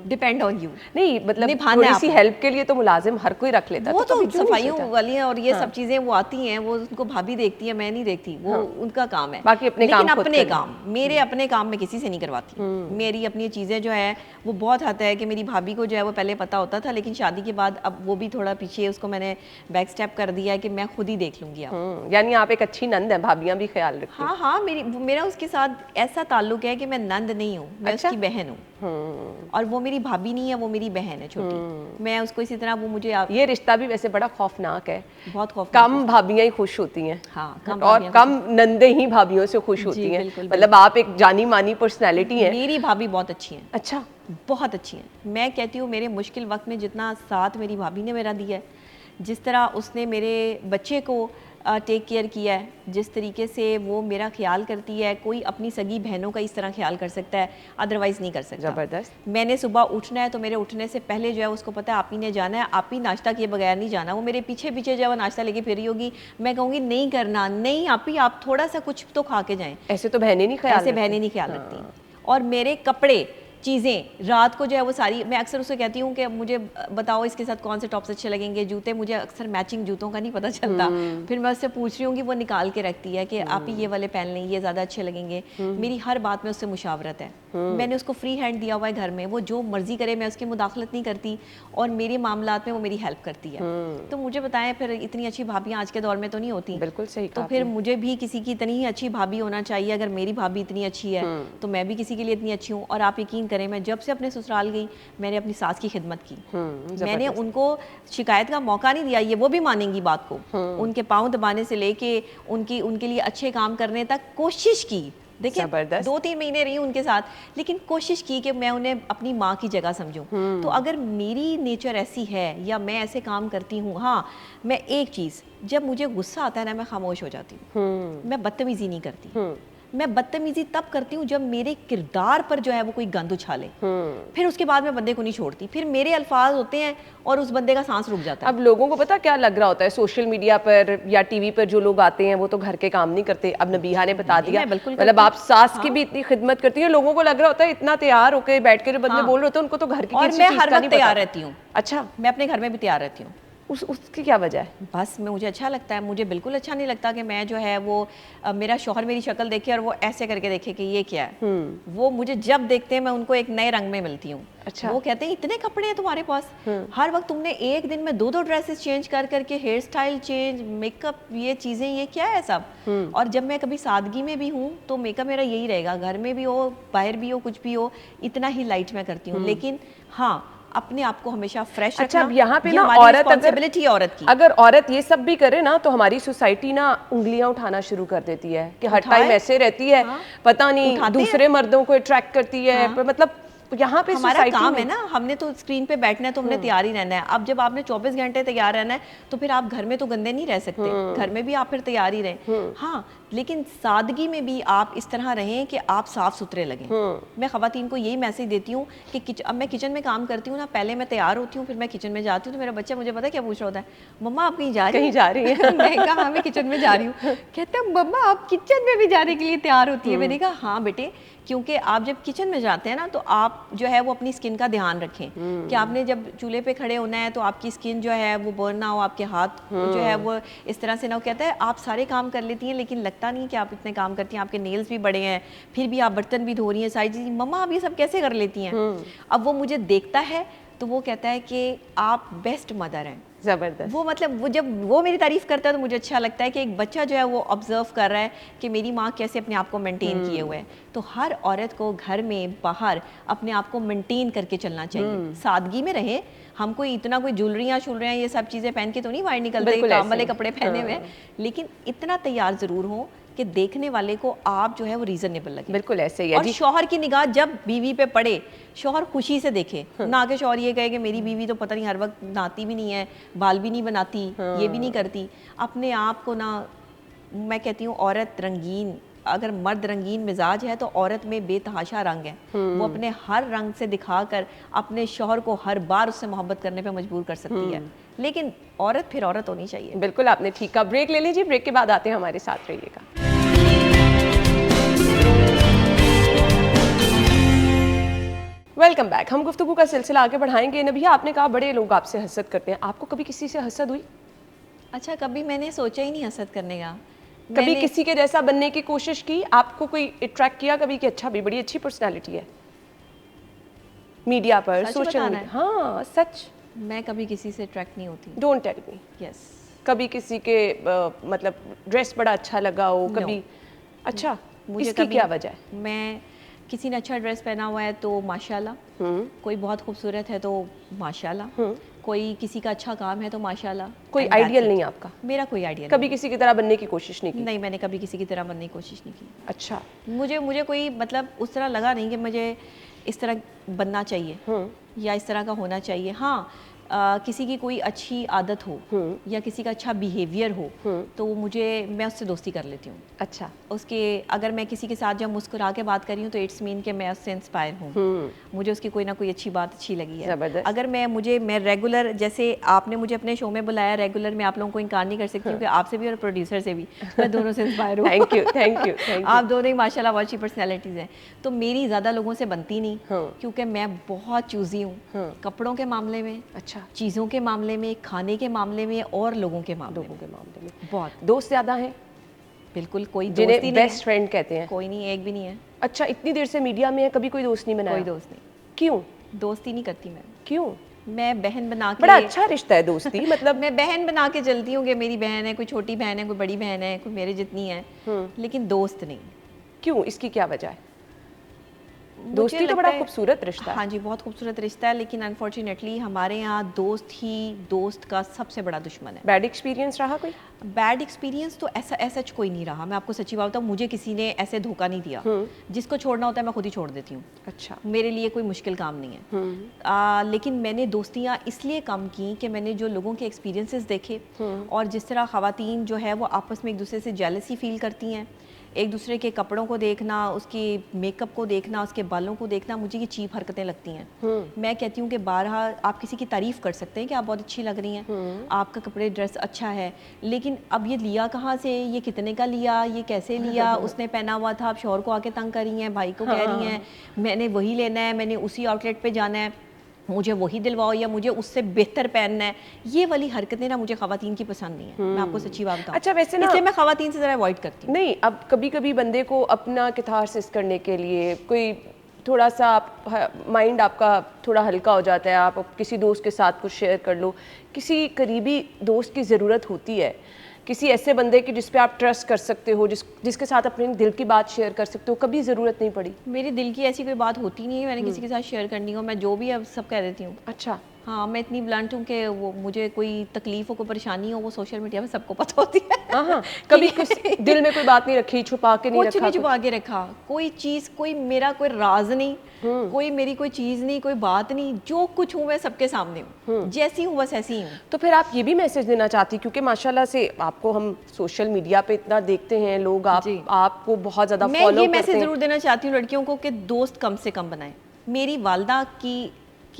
Speaker 2: डिपेंड ऑन यू।
Speaker 1: नहीं मतलब थोड़ी सी हेल्प के लिए तो मुलाजिम हर कोई रख लेता है।
Speaker 2: वो तो सफाइयों वाली हैं और ये सब चीजें वो आती हैं, वो उनको भाभी देखती है, मैं नहीं देखती, वो उनका काम है।
Speaker 1: बाकी अपने काम,
Speaker 2: अपने काम, मेरे अपने काम में किसी से नहीं करवाती। मेरी अपनी चीजें जो है वो बहुत हद है कि मेरी भाभी को जो है वो पहले पता होता था, लेकिन शादी के बाद अब वो भी थोड़ा पीछे, उसको मैंने बैक स्टेप कर दिया है कि मैं खुद ही देख लूंगी। आप
Speaker 1: यानी आप एक अच्छी नंद है, भाभियां भी ख्याल रखती हैं।
Speaker 2: हाँ हाँ, मेरा उसके साथ ऐसा ताल्लुक है कि मैं नंद नहीं हूँ, मैं उसकी बहन हूँ, और वो मेरी भाभी नहीं है, वो मेरी बहन है छोटी। मैं उसको इसी तरह, वो मुझे
Speaker 1: ये रिश्ता भी वैसे बड़ा खौफनाक है,
Speaker 2: बहुत खौफनाक।
Speaker 1: कम भाभियां ही खुश होती हैं।
Speaker 2: हाँ,
Speaker 1: और कम नंदे ही भाभियों से खुश होती हैं। मतलब आप एक जानी मानी पर्सनैलिटी है।
Speaker 2: मेरी भाभी बहुत अच्छी है।
Speaker 1: अच्छा,
Speaker 2: बहुत अच्छी है। मैं कहती हूँ मेरे मुश्किल वक्त में जितना साथ मेरी भाभी ने मेरा दिया है, जिस तरह उसने मेरे बच्चे को टेक केयर किया है, जिस तरीके से वो मेरा ख्याल करती है, कोई अपनी सगी बहनों का इस तरह ख्याल कर सकता है, अदरवाइज़ नहीं कर सकता।
Speaker 1: ज़बरदस्त।
Speaker 2: मैंने सुबह उठना है तो मेरे उठने से पहले जो है उसको पता है आप ही ने जाना है, आप ही नाश्ता किए बगैर नहीं जाना। वो मेरे पीछे पीछे जो है वो नाश्ता लेके फिरी होगी, मैं कहूँगी नहीं करना, नहीं आप ही, आप थोड़ा सा कुछ तो खा के जाएँ।
Speaker 1: ऐसे तो बहनें नहीं ख्याल
Speaker 2: ऐसे बहनें नहीं ख्याल रखती। और मेरे कपड़े चीज़ें रात को जो है वो सारी, मैं अक्सर उसे कहती हूँ कि मुझे बताओ इसके साथ कौन से टॉप्स अच्छे लगेंगे, जूते, मुझे अक्सर मैचिंग जूतों का नहीं पता चलता। फिर मैं उससे पूछ रही हूँ कि वो निकाल के रखती है कि आप ही ये वाले पहन लें, ये ज़्यादा अच्छे लगेंगे। मेरी हर बात में उससे मुशावरत है। मैंने उसको फ्री हैंड दिया हुआ है घर में, वो जो मर्जी करे, मैं उसकी मुदाखलत नहीं करती और मेरे मामलात में वो मेरी हेल्प करती है। तो मुझे बताएं फिर इतनी अच्छी भाभियाँ आज के दौर में तो नहीं होती।
Speaker 1: बिल्कुल सही
Speaker 2: तो फिर मुझे भी किसी की इतनी ही अच्छी भाभी होना चाहिए। अगर मेरी भाभी इतनी अच्छी है तो मैं भी किसी के लिए इतनी अच्छी हूँ। और आप यकीन करें, मैं जब से अपने ससुराल गई मैंने अपनी सास की खिदमत की। मैंने उनको शिकायत का मौका नहीं दिया, ये वो भी मानेंगी बात को। उनके पाँव दबाने से लेके उनके लिए अच्छे काम करने तक कोशिश की। देखिए 2-3 महीने रही उनके साथ, लेकिन कोशिश की कि मैं उन्हें अपनी माँ की जगह समझूं। तो अगर मेरी नेचर ऐसी है या मैं ऐसे काम करती हूँ, हाँ मैं एक चीज़, जब मुझे गुस्सा आता है ना मैं खामोश हो जाती हूँ। मैं बदतमीजी नहीं करती। मैं बदतमीजी तब करती हूँ जब मेरे किरदार पर जो है वो कोई गंद उछाले, फिर उसके बाद मैं बंदे को नहीं छोड़ती। फिर मेरे अल्फाज होते हैं और उस बंदे का सांस रुक जाता है।
Speaker 1: अब लोगों को पता क्या लग रहा होता है, सोशल मीडिया पर या टीवी पर जो लोग आते हैं वो तो घर के काम नहीं करते। अब नबीहा ने बता दिया, मतलब आप सास की भी इतनी खिदमत करती है। लोगों को लग रहा होता है इतना तैयार होकर बैठ के जो बंदे बोल रहे होते हैं उनको तो घर की
Speaker 2: और मैं हर वक्त तैयार रहती हूँ।
Speaker 1: अच्छा,
Speaker 2: मैं अपने घर में भी तैयार रहती हूँ।
Speaker 1: उसकी क्या वजह है?
Speaker 2: बस मुझे अच्छा लगता है। मुझे बिल्कुल अच्छा नहीं लगता कि मैं जो है वो मेरा शौहर मेरी शक्ल देखे और वो ऐसे करके देखे कि ये क्या है। वो मुझे जब देखते हैं मैं उनको एक नए रंग में मिलती हूँ।
Speaker 1: अच्छा।
Speaker 2: वो कहते हैं इतने कपड़े हैं तुम्हारे पास, हर वक्त तुमने एक दिन में 2-2 ड्रेसेस चेंज कर करके, हेयर स्टाइल चेंज, मेकअप, ये चीज़ें, ये क्या है सब। और जब मैं कभी सादगी में भी हूँ तो मेकअप मेरा यही रहेगा, घर में भी हो बाहर भी हो कुछ भी हो, इतना ही लाइट मैं करती हूँ। लेकिन हाँ, अपने आप को हमेशा फ्रेश रखना।
Speaker 1: अच्छा, अब यहाँ पे ना
Speaker 2: औरत औरत की,
Speaker 1: अगर औरत ये सब भी करे ना तो हमारी सोसाइटी ना उंगलियां उठाना शुरू कर देती है कि हर टाइम ऐसे रहती है। हाँ? पता नहीं दूसरे मर्दों को अट्रैक्ट करती है। हाँ? मतलब यहाँ पे
Speaker 2: हमारा काम है ना, हमने तो स्क्रीन पे बैठना है तो हमने तैयार ही रहना है। अब जब आपने 24 घंटे तैयार रहना है तो फिर आप घर में तो गंदे नहीं रह सकते, घर में भी आप फिर तैयार ही रहें। हाँ, लेकिन सादगी में भी आप इस तरह रहें कि आप साफ सुथरे लगें। मैं ख़वातीन को यही मैसेज देती हूँ कि अब मैं किचन में काम करती हूँ ना, पहले मैं तैयार होती हूँ, फिर मैं किचन में जाती हूँ तो मेरा बच्चा मुझे पता क्या पूछ रहा होता है, मम्मा आप कहीं जा रही है? मैं कहा हाँ मैं किचन में जा रही हूँ। कहते हैं मम्मा आप किचन में भी जाने के लिए तैयार होती है? मैंने कहा हाँ बेटे, क्योंकि आप जब किचन में जाते हैं ना तो आप जो है वो अपनी स्किन का ध्यान रखें कि आपने जब चूल्हे पे खड़े होना है तो आपकी स्किन जो है वो बर्न ना हो, आपके हाथ जो है वो इस तरह से ना हो। कहता है आप सारे काम कर लेती हैं लेकिन लगता नहीं कि आप इतने काम करती हैं, आपके नेल्स भी बड़े हैं, फिर भी आप बर्तन भी धो रही हैं, सारी चीज़, मम्मा आप ये सब कैसे कर लेती हैं? अब वो मुझे देखता है तो वो कहता है कि आप बेस्ट मदर हैं।
Speaker 1: ज़बरदस्त।
Speaker 2: वो मतलब वो जब वो मेरी तारीफ़ करता है तो मुझे अच्छा लगता है कि एक बच्चा जो है वो ऑब्जर्व कर रहा है कि मेरी माँ कैसे अपने आप को मेंटेन किए हुए है। तो हर औरत को घर में बाहर अपने आप को मेंटेन करके चलना चाहिए, सादगी में रहे। हम कोई इतना कोई ज्वेलरियाँ ये सब चीज़ें पहन के तो नहीं बाहर निकलते, काम वाले कपड़े पहने हुए, लेकिन इतना तैयार ज़रूर हो कि देखने वाले को आप जो है वो रीजनेबल लगे।
Speaker 1: बिल्कुल ऐसे ही है।
Speaker 2: और शौहर की निगाह जब बीवी पे पड़े, शौहर खुशी से देखे, ना कि शौहर ये कहे कि मेरी बीवी तो पता नहीं हर वक्त नहाती भी नहीं है, बाल भी नहीं बनाती, ये भी नहीं करती। अपने आप को ना, मैं कहती हूँ औरत रंगीन, अगर मर्द रंगीन मिजाज है तो औरत में बेतहाशा रंग है। वो अपने हर रंग से दिखाकर अपने शौहर को हर बार उससे मोहब्बत करने पे मजबूर कर सकती है, लेकिन औरत फिर औरत होनी चाहिए।
Speaker 1: बिल्कुल आपने ठीक कहा। ब्रेक ले लीजिए, ब्रेक के बाद आते हैं, हमारे साथ रहिएगा। Welcome back. हम गुफ्तगू का सिलसिला आगे बढ़ाएंगे। नबिया, आपने कहा बड़े लोग आपसे हसद करते हैं, आपको कभी किसी से हसद हुई?
Speaker 2: अच्छा, कभी मैंने सोचा ही नहीं हसद करने का।
Speaker 1: कभी किसी के जैसा बनने की कोशिश की? आपको कोई अट्रैक्ट किया कभी कि अच्छा भी बड़ी अच्छी पर्सनालिटी है? मीडिया पर, सोशल मीडिया? हाँ सच।
Speaker 2: मैं कभी किसी से अट्रैक्ट नहीं होती।
Speaker 1: Don't tell me.
Speaker 2: यस।
Speaker 1: कभी किसी के मतलब ड्रेस बड़ा अच्छा लगा हो कभी? अच्छा, इसकी क्या वजह है?
Speaker 2: मैं किसी ने अच्छा ड्रेस पहना हुआ है तो माशाल्लाह, कोई बहुत खूबसूरत है तो माशाल्लाह, कोई किसी का अच्छा काम है तो माशाल्लाह।
Speaker 1: कोई आइडियल नहीं आपका?
Speaker 2: मेरा कोई आइडियल
Speaker 1: कभी किसी की तरह बनने की कोशिश नहीं की?
Speaker 2: नहीं, मैंने कभी किसी की तरह बनने की कोशिश नहीं की।
Speaker 1: अच्छा।
Speaker 2: मुझे कोई मतलब उस तरह लगा नहीं कि मुझे इस तरह बनना चाहिए या इस तरह का होना चाहिए। हाँ, किसी की कोई अच्छी आदत हो या किसी का अच्छा बिहेवियर हो तो मैं उससे दोस्ती कर लेती हूँ।
Speaker 1: अच्छा।
Speaker 2: उसके अगर मैं किसी के साथ जब मुस्कुरा के बात कर रही हूँ तो इट्स मीन कि मैं उससे इंस्पायर हूँ, मुझे उसकी कोई ना कोई अच्छी बात अच्छी लगी है।
Speaker 1: ज़बरदस्त।
Speaker 2: अगर मैं रेगुलर, जैसे आपने मुझे अपने शो में बुलाया रेगुलर, मैं आप लोगों को इनकार नहीं कर सकती हूँ कि आपसे भी और प्रोड्यूसर से भी मैं दोनों से इंस्पायर हूँ।
Speaker 1: Thank you, thank you, thank you.
Speaker 2: आप दोनों ही माशाल्लाह बहुत अच्छी पर्सनैलिटीज़ हैं। तो मेरी ज़्यादा लोगों से बनती नहीं क्योंकि मैं बहुत चूज़ी हूँ कपड़ों के मामले में,
Speaker 1: अच्छा,
Speaker 2: चीज़ों के मामले में, खाने के मामले में और लोगों के मामले में बहुत।
Speaker 1: दोस्त ज़्यादा हैं?
Speaker 2: बिल्कुल, कोई दोस्त
Speaker 1: जिन्हें
Speaker 2: ही नहीं
Speaker 1: बेस्ट फ्रेंड कहते हैं?
Speaker 2: कोई नहीं, एक भी नहीं है।
Speaker 1: अच्छा, इतनी देर से मीडिया में है, कभी कोई दोस्त नहीं बनाया?
Speaker 2: कोई दोस्त नहीं।
Speaker 1: क्यों?
Speaker 2: दोस्ती नहीं करती मैं।
Speaker 1: क्यों?
Speaker 2: मैं बहन बना के,
Speaker 1: बड़ा अच्छा रिश्ता है दोस्ती। मतलब
Speaker 2: मैं बहन बना के चलती हूँ कि मेरी बहन है, कोई छोटी बहन है, कोई बड़ी बहन है, कोई मेरे जितनी है, लेकिन दोस्त नहीं।
Speaker 1: क्यों? इसकी क्या वजह है?
Speaker 2: मुझे
Speaker 1: दोस्ती तो
Speaker 2: लगता
Speaker 1: बड़ा
Speaker 2: है-
Speaker 1: खूबसूरत रिश्ता है।
Speaker 2: हाँ जी, बहुत खूबसूरत रिश्ता है, लेकिन अनफॉर्चुनेटली हमारे यहाँ दोस्त ही दोस्त का सबसे बड़ा दुश्मन है।
Speaker 1: बैड एक्सपीरियंस रहा कोई?
Speaker 2: बैड एक्सपीरियंस तो ऐसा कोई नहीं रहा। मैं आपको सच्ची बात बताऊँ, मुझे किसी ने ऐसे धोखा नहीं दिया। जिसको छोड़ना होता है मैं खुद ही छोड़ देती हूँ।
Speaker 1: अच्छा।
Speaker 2: मेरे लिए कोई मुश्किल काम नहीं है। लेकिन मैंने दोस्तियाँ इसलिए कम की कि मैंने जो लोगों के एक्सपीरियंसेस देखे और जिस तरह ख़वातीन जो है वो आपस में एक दूसरे से जेलसी फील करती हैं, एक दूसरे के कपड़ों को देखना, उसकी मेकअप को देखना, उसके बालों को देखना, मुझे ये चीप हरकतें लगती हैं। मैं कहती हूँ कि बारहा आप किसी की तारीफ़ कर सकते हैं कि आप बहुत अच्छी लग रही हैं, आपका कपड़े ड्रेस अच्छा है, लेकिन अब ये लिया कहाँ से, ये कितने का लिया, ये कैसे लिया, उसने पहना हुआ था, आप शौहर को आके तंग कर रही हैं, भाई को कह रही हैं मैंने वही लेना है, मैंने उसी आउटलेट पे जाना है, मुझे वही दिलवाओ या मुझे उससे बेहतर पहनना है। ये वाली हरकतें ना मुझे ख़वातीन की पसंद नहीं है। मैं आपको सच्ची बात बताऊं।
Speaker 1: अच्छा, वैसे ना,
Speaker 2: इसलिए मैं ख़वातीन से ज़रा अवॉइड करती हूँ।
Speaker 1: नहीं, अब कभी कभी बंदे को अपना कैथारसिस करने के लिए कोई थोड़ा सा माइंड आपका थोड़ा हल्का हो जाता है, आप किसी दोस्त के साथ कुछ शेयर कर लो, किसी करीबी दोस्त की ज़रूरत होती है, किसी ऐसे बंदे की जिस पे आप ट्रस्ट कर सकते हो, जिसके साथ अपने दिल की बात शेयर कर सकते हो। कभी ज़रूरत नहीं पड़ी?
Speaker 2: मेरे दिल की ऐसी कोई बात होती नहीं है, मैंने किसी के साथ शेयर करनी हो, मैं जो भी अब सब कह देती हूँ।
Speaker 1: अच्छा।
Speaker 2: हाँ, मैं इतनी ब्लंट हूँ कि वो मुझे कोई तकलीफ हो, कोई परेशानी हो, वो सोशल मीडिया में सबको पता होती है।
Speaker 1: हाँ, कभी किसी दिल में कोई बात नहीं रखी, छुपा के नहीं रखा?
Speaker 2: कुछ नहीं छुपा के रखा, कोई चीज़, कोई मेरा कोई राज नहीं, कोई मेरी कोई चीज़ नहीं, कोई बात नहीं, जो कुछ हूँ मैं सबके सामने हूँ, जैसी हूँ बस ऐसी हूँ।
Speaker 1: तो फिर आप ये भी मैसेज देना चाहती, क्योंकि माशाल्लाह से आपको हम सोशल मीडिया पे इतना देखते हैं, लोग आपको बहुत ज़्यादा फॉलो करते हैं।
Speaker 2: मैं ये मैसेज ज़रूर देना चाहती हूँ लड़कियों को कि दोस्त कम से कम बनाएं। मेरी वालदा की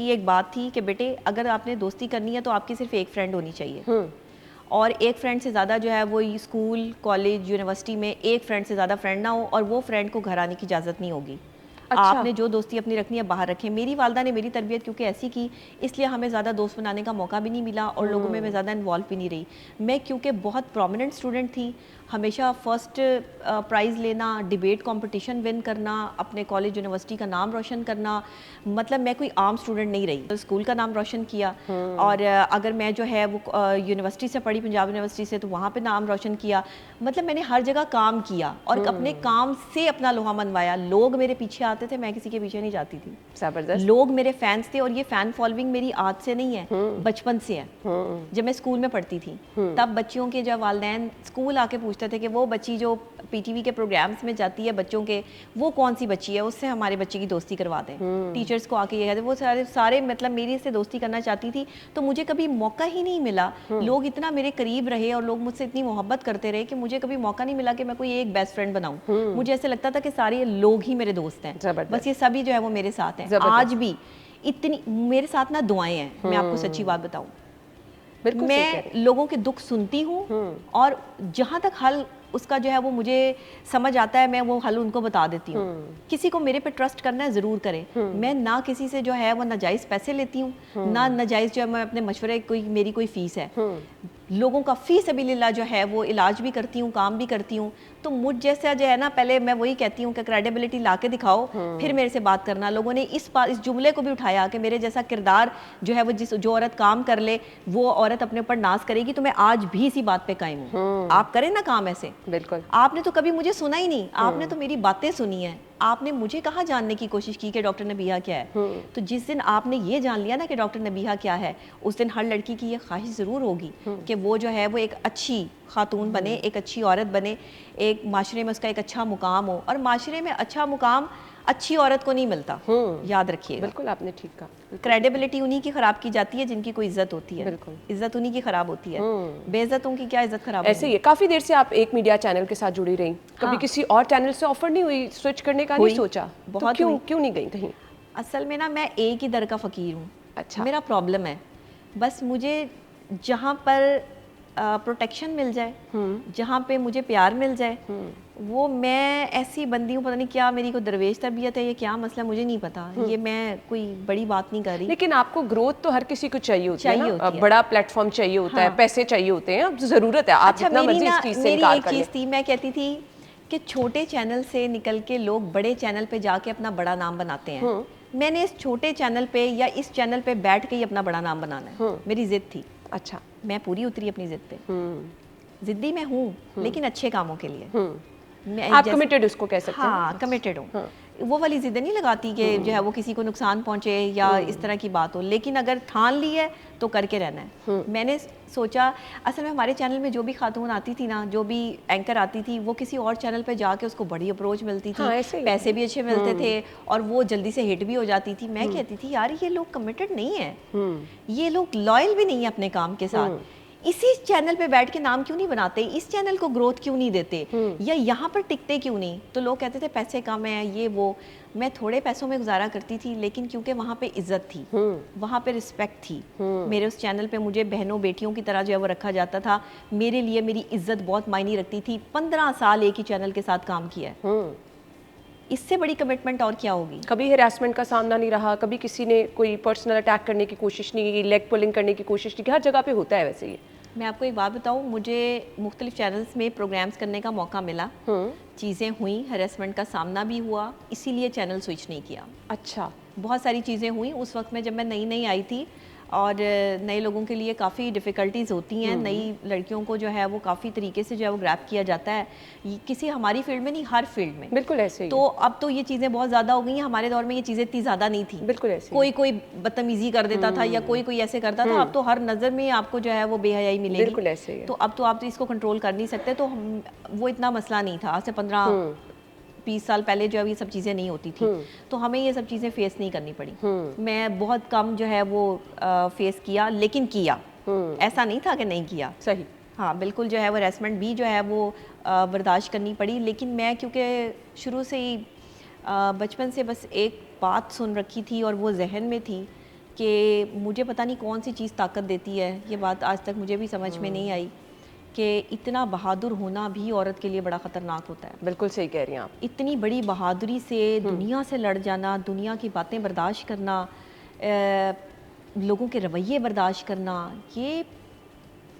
Speaker 2: एक बात थी कि बेटे अगर आपने दोस्ती करनी है तो आपकी सिर्फ एक फ्रेंड होनी चाहिए, और एक फ्रेंड से ज़्यादा जो है वो स्कूल कॉलेज यूनिवर्सिटी में एक फ्रेंड से ज़्यादा फ्रेंड ना हो, और वो फ्रेंड को घर आने की इजाज़त नहीं होगी। अच्छा। आपने जो दोस्ती अपनी रखनी है बाहर रखें। मेरी वालदा ने मेरी तरबियत क्योंकि ऐसी की, इसलिए हमें ज़्यादा दोस्त बनाने का मौका भी नहीं मिला और लोगों में मैं ज़्यादा इन्वॉल्व भी नहीं रही। मैं क्योंकि बहुत प्रोमिनेंट स्टूडेंट थी, हमेशा फर्स्ट प्राइज़ लेना, डिबेट कंपटीशन विन करना, अपने कॉलेज यूनिवर्सिटी का नाम रोशन करना, मतलब मैं कोई आम स्टूडेंट नहीं रही। तो स्कूल का नाम रोशन किया, और अगर मैं जो है वो यूनिवर्सिटी से पढ़ी, पंजाब यूनिवर्सिटी से, तो वहाँ पे नाम रोशन किया। मतलब मैंने हर जगह काम किया और अपने काम से अपना लोहा मनवाया। लोग मेरे पीछे आते थे, मैं किसी के पीछे नहीं जाती थी।
Speaker 1: ज़बरदस्त।
Speaker 2: लोग मेरे फैंस थे, और ये फ़ैन फॉलोइंग मेरी आज से नहीं है, बचपन से है। जब मैं स्कूल में पढ़ती थी तब बच्चियों के जब वालिदैन स्कूल आके पूछते थे कि वो बच्ची जो पीटीवी के प्रोग्राम्स में जाती है बच्चों के, वो कौन सी बच्ची है, उससे हमारे बच्चे की दोस्ती करवा दें। टीचर्स को आके ये कहते, वो सारे मतलब मेरी से दोस्ती करना चाहती थी, तो मुझे कभी मौका ही नहीं मिला। लोग इतना मेरे करीब रहे और लोग मुझसे इतनी मोहब्बत करते रहे कि मुझे कभी मौका नहीं मिला कि मैं कोई एक बेस्ट फ्रेंड बनाऊं। मुझे ऐसे लगता था कि सारे लोग ही मेरे दोस्त हैं, बस ये सभी जो है वो मेरे साथ हैं। आज भी इतनी मेरे साथ ना दुआएं हैं, मैं आपको सच्ची बात बताऊं। मैं लोगों के दुख सुनती हूँ और जहाँ तक हल उसका जो है वो मुझे समझ आता है, मैं वो हल उनको बता देती हूँ। किसी को मेरे पे ट्रस्ट करना है ज़रूर करें। मैं ना किसी से जो है वो नाजायज़ पैसे लेती हूँ, ना नाजायज़ जो है मैं अपने मशवरे मेरी कोई फ़ीस है। लोगों का फ़ी सबिलिल्लाह जो है वो इलाज भी करती हूँ, काम भी करती हूँ। तो मुझ जैसा जो है ना, पहले मैं वही कहती हूँ कि क्रेडिबिलिटी ला के दिखाओ, फिर मेरे से बात करना। लोगों ने इस जुमले को भी उठाया कि मेरे जैसा किरदार जो है वो जो औरत काम कर ले वो औरत अपने ऊपर नाज करेगी। तो मैं आज भी इसी बात पे कायम हूँ। आप करें ना काम ऐसे।
Speaker 1: बिल्कुल।
Speaker 2: आपने तो कभी मुझे सुना ही नहीं, आपने तो मेरी बातें सुनी है, आपने मुझे कहाँ जानने की कोशिश की कि डॉक्टर नबीहा क्या है। तो जिस दिन आपने ये जान लिया ना कि डॉक्टर नबीहा क्या है, उस दिन हर लड़की की ये ख्वाहिश ज़रूर होगी कि वो जो है वो एक अच्छी खातून बने, एक अच्छी औरत बने, एक माशरे में उसका एक अच्छा मुकाम हो, और माशरे में अच्छा मुकाम अच्छी औरत को नहीं मिलता, याद रखिएगा।
Speaker 1: बिल्कुल आपने ठीक कहा।
Speaker 2: क्रेडिबिलिटी उन्हीं की खराब की जाती है जिनकी कोई इज्जत होती है,
Speaker 1: बिल्कुल।
Speaker 2: इज्जत उन्हीं की खराब होती है, बेइज्जतों की क्या इज्जत खराब
Speaker 1: ऐसे ही है, काफी देर से आप एक मीडिया चैनल के साथ जुड़ी रही, कभी
Speaker 2: हाँ।
Speaker 1: किसी और चैनल से ऑफर नहीं हुई, स्विच करने का नहीं
Speaker 2: हुई,
Speaker 1: सोचा?
Speaker 2: बहुत
Speaker 1: तो क्यों
Speaker 2: हुई।
Speaker 1: क्यों नहीं गई कहीं?
Speaker 2: असल में ना मैं एक ही दर का फ़कीर हूँ।
Speaker 1: अच्छा।
Speaker 2: मेरा प्रॉब्लम है, बस मुझे जहाँ पर प्रोटेक्शन मिल जाए, जहाँ पे मुझे प्यार मिल जाए, वो मैं ऐसी बंदी हूँ, पता नहीं क्या मेरी कोई दरवेश तरबियत है, ये क्या मसला मुझे नहीं पता, ये मैं कोई बड़ी बात नहीं कर रही।
Speaker 1: लेकिन आपको ग्रोथ तो हर किसी को चाहिए होती है
Speaker 2: चाहिए
Speaker 1: ना,
Speaker 2: होती है।
Speaker 1: बड़ा प्लेटफॉर्म चाहिए होता है,
Speaker 2: हाँ।
Speaker 1: पैसे चाहिए होते हैं, अब ज़रूरत है, आप
Speaker 2: अच्छा,
Speaker 1: जितना
Speaker 2: मेरी
Speaker 1: मर्जी
Speaker 2: ना
Speaker 1: इस चीज़ से
Speaker 2: मेरी
Speaker 1: इनकार
Speaker 2: एक
Speaker 1: कर लें।
Speaker 2: चीज़ थी, मैं कहती थी कि छोटे चैनल से निकल के लोग बड़े चैनल पे जाके अपना बड़ा नाम बनाते हैं। मैंने इस छोटे चैनल पे या इस चैनल पे बैठ के ही अपना बड़ा नाम बनाना है, मेरी जिद थी।
Speaker 1: अच्छा।
Speaker 2: मैं पूरी उतरी अपनी जिद पे। जिद्दी मैं हूँ, लेकिन अच्छे कामों के लिए। मैं
Speaker 1: आप
Speaker 2: जैसे-
Speaker 1: कमिटेड उसको कह सकते हैं।
Speaker 2: हाँ, कमिटेड हूँ। वो वाली जिद नहीं लगाती कि जो है वो किसी को नुकसान पहुंचे या इस तरह की बात हो, लेकिन अगर ठान ली है तो करके रहना है। मैंने सोचा, असल में हमारे चैनल में जो भी खातून आती थी ना, जो भी एंकर आती थी, वो किसी और चैनल पे जाके उसको बड़ी अप्रोच मिलती थी,
Speaker 1: हाँ, ऐसे ही
Speaker 2: पैसे भी अच्छे मिलते थे और वो जल्दी से हिट भी हो जाती थी। मैं कहती थी यार ये लोग कमिटेड नहीं है, ये लोग लॉयल भी नहीं है अपने काम के साथ। इसी चैनल पे बैठ के नाम क्यों नहीं बनाते, इस चैनल को ग्रोथ क्यों नहीं देते, या यहाँ पर टिकते क्यों नहीं? तो लोग कहते थे पैसे कम है, ये वो। मैं थोड़े पैसों में गुजारा करती थी, लेकिन क्योंकि वहाँ पे इज्जत थी, वहाँ पे रिस्पेक्ट थी, मेरे उस चैनल पे मुझे बहनों बेटियों की तरह जो है वो रखा जाता था। मेरे लिए मेरी इज्जत बहुत मायने रखती थी। 15 साल एक ही चैनल के साथ काम किया है, इससे बड़ी कमिटमेंट और क्या होगी?
Speaker 1: कभी हेरासमेंट का सामना नहीं रहा, कभी किसी ने कोई पर्सनल अटैक करने की कोशिश नहीं की, लेग पुलिंग करने की कोशिश नहीं की? हर जगह पे होता है वैसे ही।
Speaker 2: मैं आपको एक बात बताऊं, मुझे मुख्तलिफ चैनल्स में प्रोग्राम्स करने का मौका मिला, चीज़ें हुई, हरेसमेंट का सामना भी हुआ, इसीलिए चैनल स्विच नहीं किया।
Speaker 1: अच्छा।
Speaker 2: बहुत सारी चीज़ें हुई उस वक्त में जब मैं नई नई आई थी, और नए लोगों के लिए काफ़ी डिफ़िकल्टीज़ होती हैं। नई लड़कियों को जो है वो काफ़ी तरीके से जो है वो ग्रैब किया जाता है, किसी हमारी फील्ड में नहीं, हर फील्ड में।
Speaker 1: बिल्कुल ऐसे ही।
Speaker 2: तो अब तो ये चीज़ें बहुत ज़्यादा हो गई हैं, हमारे दौर में ये चीज़ें इतनी ज़्यादा नहीं थी।
Speaker 1: बिल्कुल ऐसे
Speaker 2: कोई कोई बदतमीज़ी कर देता था या कोई कोई ऐसे करता था। अब तो हर नज़र में आपको जो है वो बेहयाई मिलेगी।
Speaker 1: बिल्कुल ऐसे ही है।
Speaker 2: तो अब तो आप तो इसको कंट्रोल कर नहीं सकते। तो वो इतना मसला नहीं था। आज से 15-20 साल पहले जो है ये सब चीज़ें नहीं होती थी, तो हमें ये सब चीज़ें फेस नहीं करनी पड़ी। मैं बहुत कम जो है वो फेस किया, लेकिन किया, ऐसा नहीं था कि नहीं किया।
Speaker 1: सही।
Speaker 2: हाँ, बिल्कुल जो है वो हरेसमेंट भी जो है वो बर्दाश्त करनी पड़ी। लेकिन मैं क्योंकि शुरू से ही बचपन से बस एक बात सुन रखी थी और वो जहन में थी कि मुझे पता नहीं कौन सी चीज़ ताकत देती है, ये बात आज तक मुझे भी समझ में नहीं आई कि इतना बहादुर होना भी औरत के लिए बड़ा ख़तरनाक होता है।
Speaker 1: बिल्कुल सही कह रही हैं आप।
Speaker 2: इतनी बड़ी बहादुरी से दुनिया से लड़ जाना, दुनिया की बातें बर्दाश्त करना, लोगों के रवैये बर्दाश्त करना, ये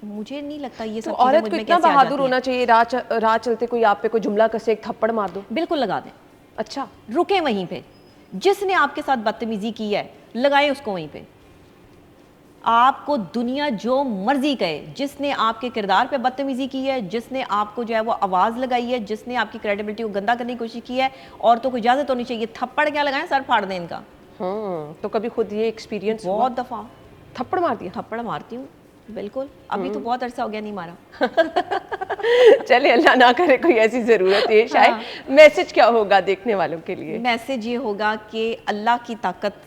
Speaker 2: मुझे नहीं लगता ये सब
Speaker 1: तो औरत को इतना बहादुर होना चाहिए, राह चलते कोई आप पे कोई जुमला कसे, एक थप्पड़ मार दो?
Speaker 2: बिल्कुल लगा दें।
Speaker 1: अच्छा।
Speaker 2: रुके वहीं पे, जिसने आपके साथ बदतमीजी की है लगाएं उसको वहीं पे। आपको दुनिया जो मर्जी कहे, जिसने आपके किरदार पे बदतमीजी की है, जिसने आपको जो है वो आवाज़ लगाई है, जिसने आपकी क्रेडिबिलिटी को गंदा करने की कोशिश की है, औरतों को इजाज़त होनी चाहिए। थप्पड़ क्या लगाएं, सर फाड़ दें इनका।
Speaker 1: तो कभी खुद ये एक्सपीरियंस
Speaker 2: बहुत दफ़ा
Speaker 1: थप्पड़ मार दिया?
Speaker 2: थप्पड़ मारती हूँ, बिल्कुल। अभी तो बहुत अरसा हो गया नहीं मारा।
Speaker 1: चले, अल्लाह ना करे कोई ऐसी ज़रूरत है शायद।
Speaker 2: हाँ।
Speaker 1: मैसेज क्या होगा देखने वालों के लिए?
Speaker 2: मैसेज ये होगा कि अल्लाह की ताकत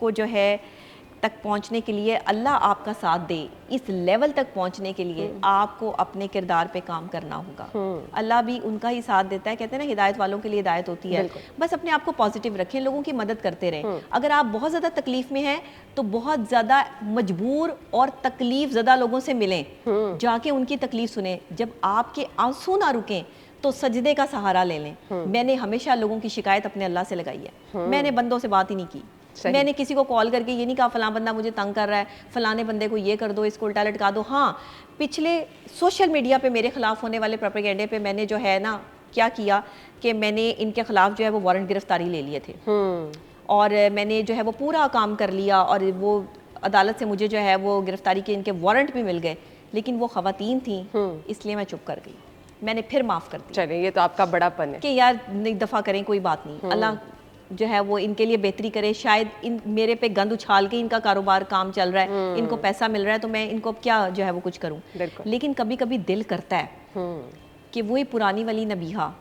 Speaker 2: को जो है तक पहुंचने के लिए, अल्लाह आपका साथ दे, इस लेवल तक पहुंचने के लिए आपको अपने किरदार पे काम करना होगा। अल्लाह भी उनका ही साथ देता है। कहते हैं ना, हिदायत वालों के लिए हिदायत होती है। बस अपने आप को पॉजिटिव रखें, लोगों की मदद करते रहें। अगर आप बहुत ज़्यादा तकलीफ में हैं तो बहुत ज़्यादा मजबूर और तकलीफ ज़्यादा लोगों से मिलें, जाके उनकी तकलीफ सुने। जब आपके आंसू ना रुकें तो सजदे का सहारा ले लें। मैंने हमेशा लोगों की शिकायत अपने अल्लाह से लगाई है, मैंने बंदों से बात ही नहीं की। मैंने किसी को कॉल करके ये नहीं कहा फलां बंदा मुझे तंग कर रहा है, फलाने बंदे को ये कर दो, इसको उल्टा लटका दो। हाँ, पिछले सोशल मीडिया पे मेरे खिलाफ होने वाले प्रोपेगेंडे पे मैंने जो है ना क्या किया कि मैंने इनके खिलाफ जो है वो वारंट गिरफ्तारी ले लिए थे, और मैंने जो है वो पूरा काम कर लिया, और वो अदालत से मुझे जो है वो गिरफ्तारी के इनके वारंट भी मिल गए। लेकिन वो खवातीन थी, इसलिए मैं चुप कर गई, मैंने फिर माफ़ कर दिया।
Speaker 1: चलिए, ये तो आपका बड़ापन है
Speaker 2: कि यार नहीं, दफ़ा करें, कोई बात नहीं, अल्लाह जो है वो इनके लिए बेहतरी करे। शायद इन मेरे पे गंद उछाल के इनका कारोबार काम चल रहा है, इनको पैसा मिल रहा है, तो मैं इनको क्या जो है वो कुछ करूं। लेकिन कभी कभी दिल करता है कि वही पुरानी वाली नबीहा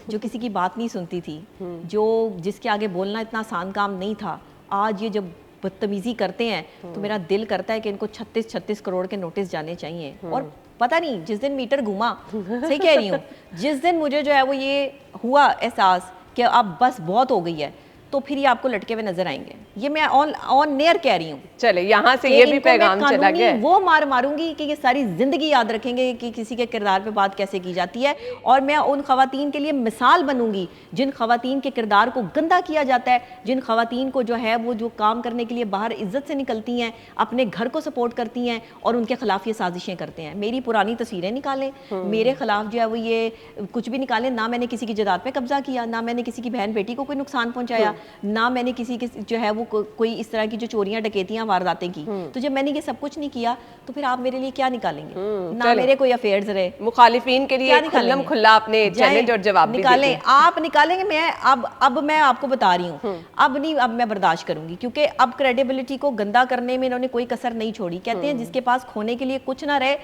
Speaker 2: जो किसी की बात नहीं सुनती थी, जो जिसके आगे बोलना इतना आसान काम नहीं था, आज ये जब बदतमीज़ी करते हैं तो मेरा दिल करता है कि इनको 36 करोड़ के नोटिस जाने चाहिए। और पता नहीं जिस दिन मीटर घूमा, सही कह रही हूँ, जिस दिन मुझे जो है वो ये हुआ एहसास कि अब बस बहुत हो गई है, तो फिर ये आपको लटके हुए नजर आएंगे। ये मैं ऑन नेयर कह रही हूँ।
Speaker 1: चले यहाँ से ये भी पैगाम चला गया,
Speaker 2: वो मार मारूंगी कि ये सारी जिंदगी याद रखेंगे कि किसी के किरदार पे बात कैसे की जाती है। और मैं उन खवातीन के लिए मिसाल बनूंगी जिन खवातीन के किरदार को गंदा किया जाता है, जिन खवातीन को जो है वो जो काम करने के लिए बाहर इज्जत से निकलती हैं, अपने घर को सपोर्ट करती हैं और उनके खिलाफ ये साजिशें करते हैं। मेरी पुरानी तस्वीरें निकालें, मेरे खिलाफ जो है वो ये कुछ भी निकालें। ना मैंने किसी की जायदाद पे कब्जा किया, ना मैंने किसी की बहन बेटी को कोई नुकसान पहुंचाया, ना मैंने किसी के जो है वो कोई इस तरह की जो चोरियां डकैतियां वारदातें की। तो जब मैंने ये सब कुछ नहीं किया तो फिर आप मेरे लिए क्या निकालेंगे? ना मेरे कोई अफेयर्स रहे।
Speaker 1: मुखालिफिन के लिए खुल्लम खुल्ला अपने चैलेंज और जवाब
Speaker 2: निकालें, आप निकालेंगे। मैं अब मैं आपको बता रही हूँ, अब नहीं, अब मैं बर्दाश्त करूंगी, क्योंकि अब क्रेडिबिलिटी को गंदा करने में इन्होंने कोई कसर नहीं छोड़ी। कहते हैं जिसके पास खोने के लिए कुछ ना रहे,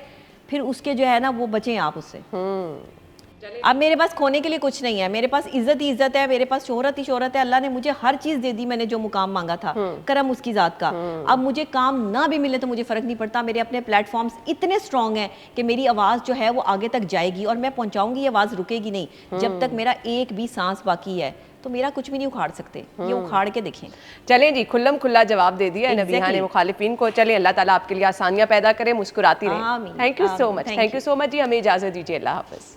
Speaker 2: फिर उसके जो है ना वो बचें आप उससे। अब मेरे पास खोने के लिए कुछ नहीं है, मेरे पास इज्जत ही इज्जत है, मेरे पास शोहरत ही शोहरत है। अल्लाह ने मुझे हर चीज दे दी, मैंने जो मुकाम मांगा था, करम उसकी जात का। अब मुझे काम ना भी मिले तो मुझे फर्क नहीं पड़ता। मेरे अपने प्लेटफॉर्म्स इतने स्ट्रांग हैं कि मेरी आवाज जो है वो आगे तक जाएगी और मैं पहुंचाऊंगी, ये आवाज रुकेगी नहीं जब तक मेरा एक भी सांस बाकी है। तो मेरा कुछ भी नहीं उखाड़ सकते, ये उखाड़ के देखें।
Speaker 1: चलें जी, खुल्लम खुल्ला जवाब दे दिया नबीहा ने मुखालिफिन को। चलें, अल्लाह ताला आपके लिए आसानियां पैदा करे, मुस्कुराती रहे। Thank you so much, thank you so much जी। हमें इजाजत दीजिए, अल्लाह हाफिज।